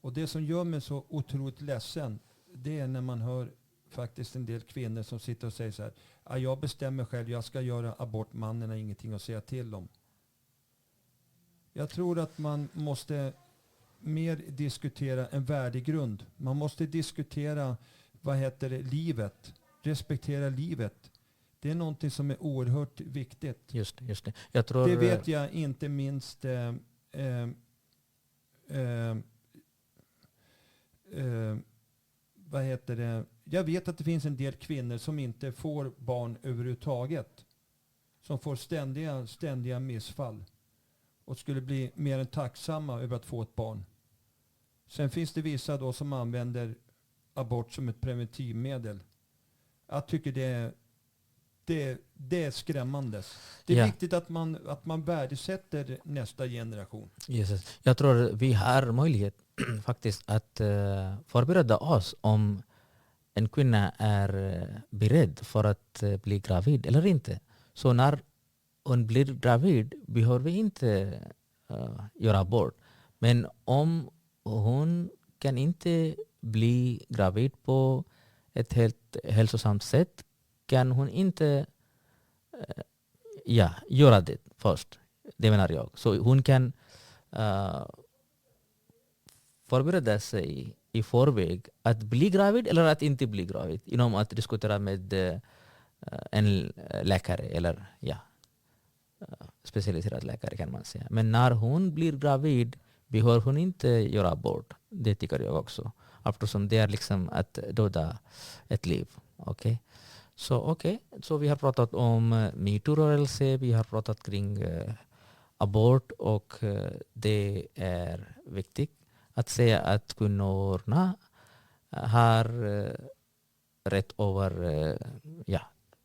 Och det som gör mig så otroligt ledsen, det är när man hör faktiskt en del kvinnor som sitter och säger så här: jag bestämmer själv, jag ska göra abort, mannen har ingenting att säga till om. Jag tror att man måste mer diskutera en värdegrund. Man måste diskutera, livet. Respektera livet. Det är någonting som är oerhört viktigt. Just det. Jag tror, det vet jag inte minst jag vet att det finns en del kvinnor som inte får barn överhuvudtaget. Som får ständiga missfall. Och skulle bli mer än tacksamma över att få ett barn. Sen finns det vissa då som använder abort som ett preventivmedel. Jag tycker det är skrämmande. Det är viktigt att man värdesätter nästa generation. Yes. Jag tror vi har möjlighet faktiskt att förbereda oss om en kvinna är beredd för att bli gravid eller inte. Så när hon blir gravid behöver vi inte göra abort. Men om hon kan inte bli gravid på ett helt hälsosamt sätt, kan hon inte göra det först. Det menar jag. Så hon kan förbereda sig i förväg att bli gravid eller att inte bli gravid. Genom att diskutera med en läkare eller specialiserad läkare, kan man säga. Men när hon blir gravid behöver hon inte göra abort. Det tycker jag också. Eftersom det är liksom att döda ett liv. Okej. Så vi har pratat om MeToo-rörelse, vi har pratat kring abort, och det är viktigt att säga att kvinnorna har rätt över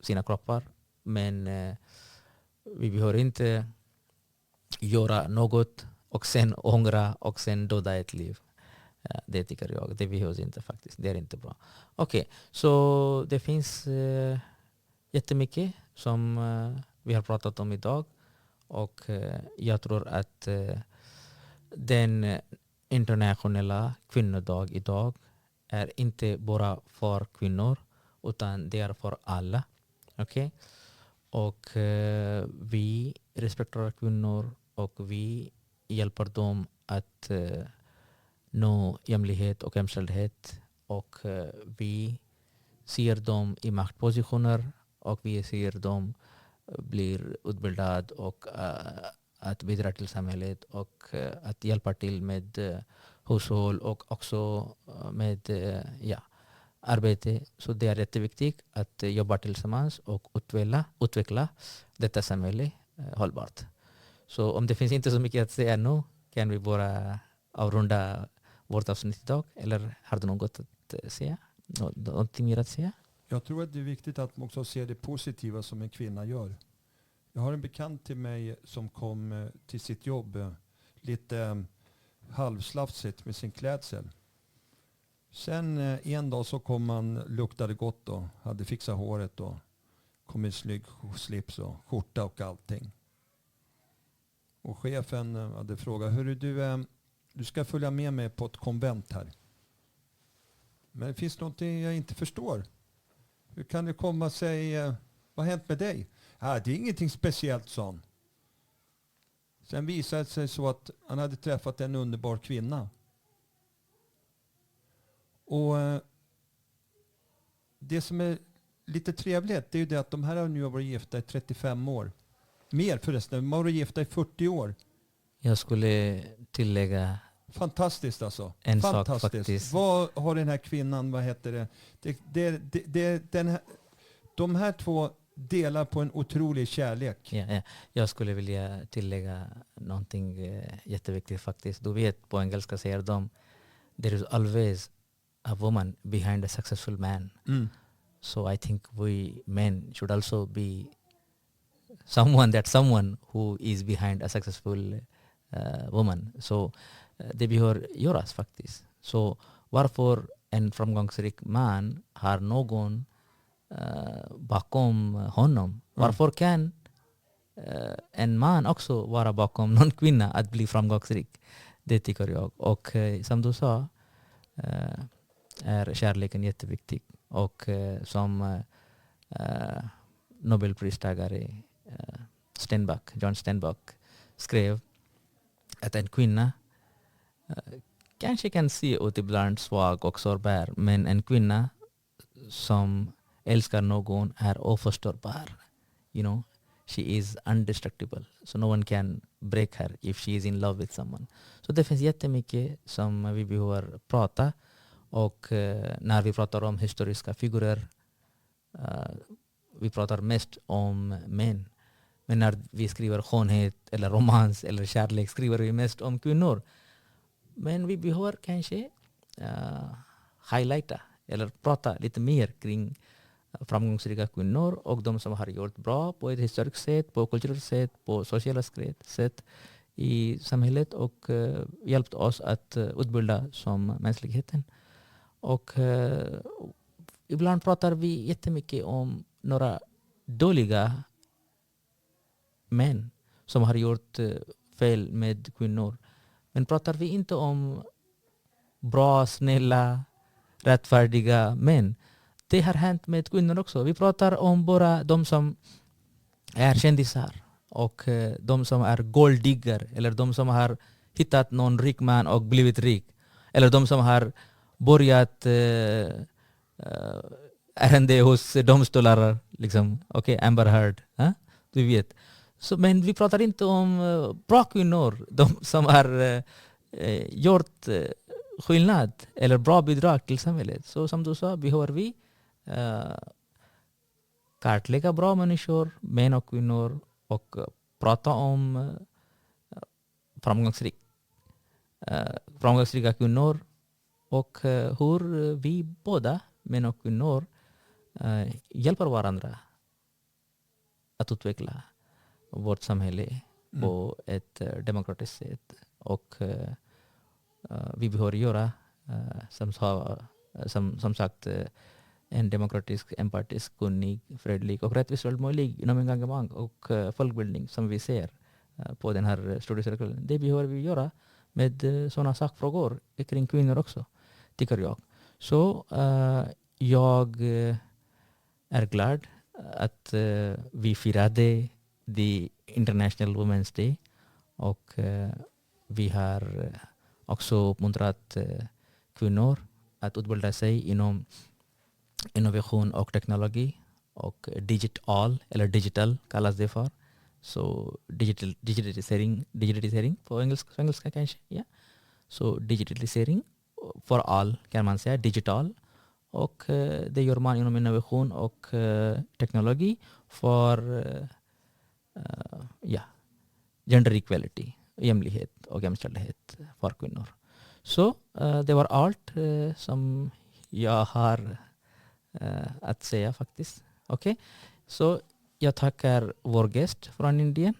sina kroppar, men vi behöver inte göra något och sen ångra och sen döda ett liv. Det tycker jag. Det behövs inte faktiskt. Det är inte bra. Okej, så det finns jättemycket som vi har pratat om idag. Och jag tror att den internationella kvinnodag idag är inte bara för kvinnor utan det är för alla. Okay? Och vi respekterar kvinnor och vi hjälper dem att nå jämlikhet och jämställdhet. Och vi ser dem i maktpositioner och vi ser dem blir utbildade och att bidra till samhället och att hjälpa till med hushåll och också med arbete. Så det är jätteviktigt att jobba tillsammans och utveckla detta samhälle hållbart. Så om det finns inte så mycket att säga nu kan vi bara avrunda vårt avsnitt idag. Eller har du något att säga? Någonting mer att säga? Jag tror att det är viktigt att man också ser det positiva som en kvinna gör. Jag har en bekant till mig som kom till sitt jobb lite halvslafsigt med sin klädsel. Sen en dag så kom han, luktade gott och hade fixat håret och kom i snygg slips och skjorta och allting. Och chefen hade frågat, hörru du ska följa med mig på ett konvent här. Men det finns någonting jag inte förstår. Hur kan det komma sig, vad har hänt med dig? Det är ingenting speciellt, sån. Sen visade det sig så att han hade träffat en underbar kvinna. Och det som är lite trevligt, det är ju det att de här har nu varit gifta i 35 år. Mer förresten, de har varit gifta i 40 år. Jag skulle tillägga fantastiskt alltså. En fantastiskt. sak faktiskt. Vad har den här kvinnan, vad heter det? De här två delar på en otrolig kärlek. Ja. Jag skulle vilja tillägga någonting jätteviktigt faktiskt. Du vet, på engelska säger de there is always a woman behind a successful man. So I think we men should also be someone who is behind a successful woman. So det behöver göras faktiskt. Så varför en framgångsrik man har någon bakom honom? Varför kan en man också vara bakom någon kvinna att bli framgångsrik? Det tycker jag. Och som du sa är kärleken jätteviktig. Och som Nobelpristagare John Steinbeck skrev att en kvinna kanske kan se ut ibland svag och sårbar, men en kvinna som älskar någon är oförstörbar. You know, she is indestructible. So no one can break her if she is in love with someone. Så det finns jättemycket som vi behöver prata. Och när vi pratar om historiska figurer, vi pratar mest om män. Men när vi skriver skönhet eller romans eller kärlek skriver vi mest om kvinnor. Men vi behöver kanske highlighta eller prata lite mer kring framgångsrika kvinnor och de som har gjort bra på ett historiskt sätt, på kulturellt sätt, på sociala sätt i samhället och hjälpt oss att utbilda som mänskligheten. Och ibland pratar vi jättemycket om några dåliga män som har gjort fel med kvinnor. Men pratar vi inte om bra, snälla, rättfärdiga män. Det har hänt med kvinnor också. Vi pratar om bara de som är kändisar och de som är golddiggar eller de som har hittat någon rik man och blivit rik. Eller de som har börjat ärende hos domstolar. Liksom. Okej, Amber Heard. Du vet. Så, men vi pratar inte om bra kvinnor. De som har gjort skillnad eller bra bidrag till samhället. Så som du sa behöver vi kartlägga bra människor, män och kvinnor och prata om framgångsrika kvinnor och hur vi båda, män och kvinnor, hjälper varandra att utveckla vårt samhälle på ett demokratiskt sätt. Och vi behöver göra som sagt en demokratisk, empatisk, kunnig, fredlig och rättvis värld möjlig inom engagemang och folkbildning som vi ser på den här studiecirkeln. Det behöver vi göra med sådana sakfrågor kring kvinnor också, tycker jag. Så jag är glad att vi firade the International Women's Day och vi har också uppmuntrat kvinnor att utbilda sig inom innovation och teknologi och digital kallas det för. Så digitalisering på engelska kanske. Ja. Så digitalisering för all kan man säga, digital. Och det gör man inom innovation och teknologi för gender equality, jämlikhet och jämställdhet för kvinnor. Så det var allt som jag har att säga faktiskt. Okej, så jag tackar vår gäst från Indien.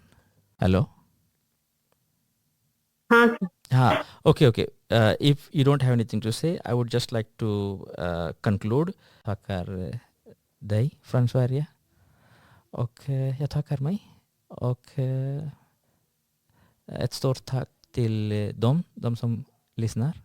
Hallå? Okay. If you don't have anything to say, I would just like to conclude. Tackar dig från Sverige. Och jag tackar mig. Och ett stort tack till de som lyssnar.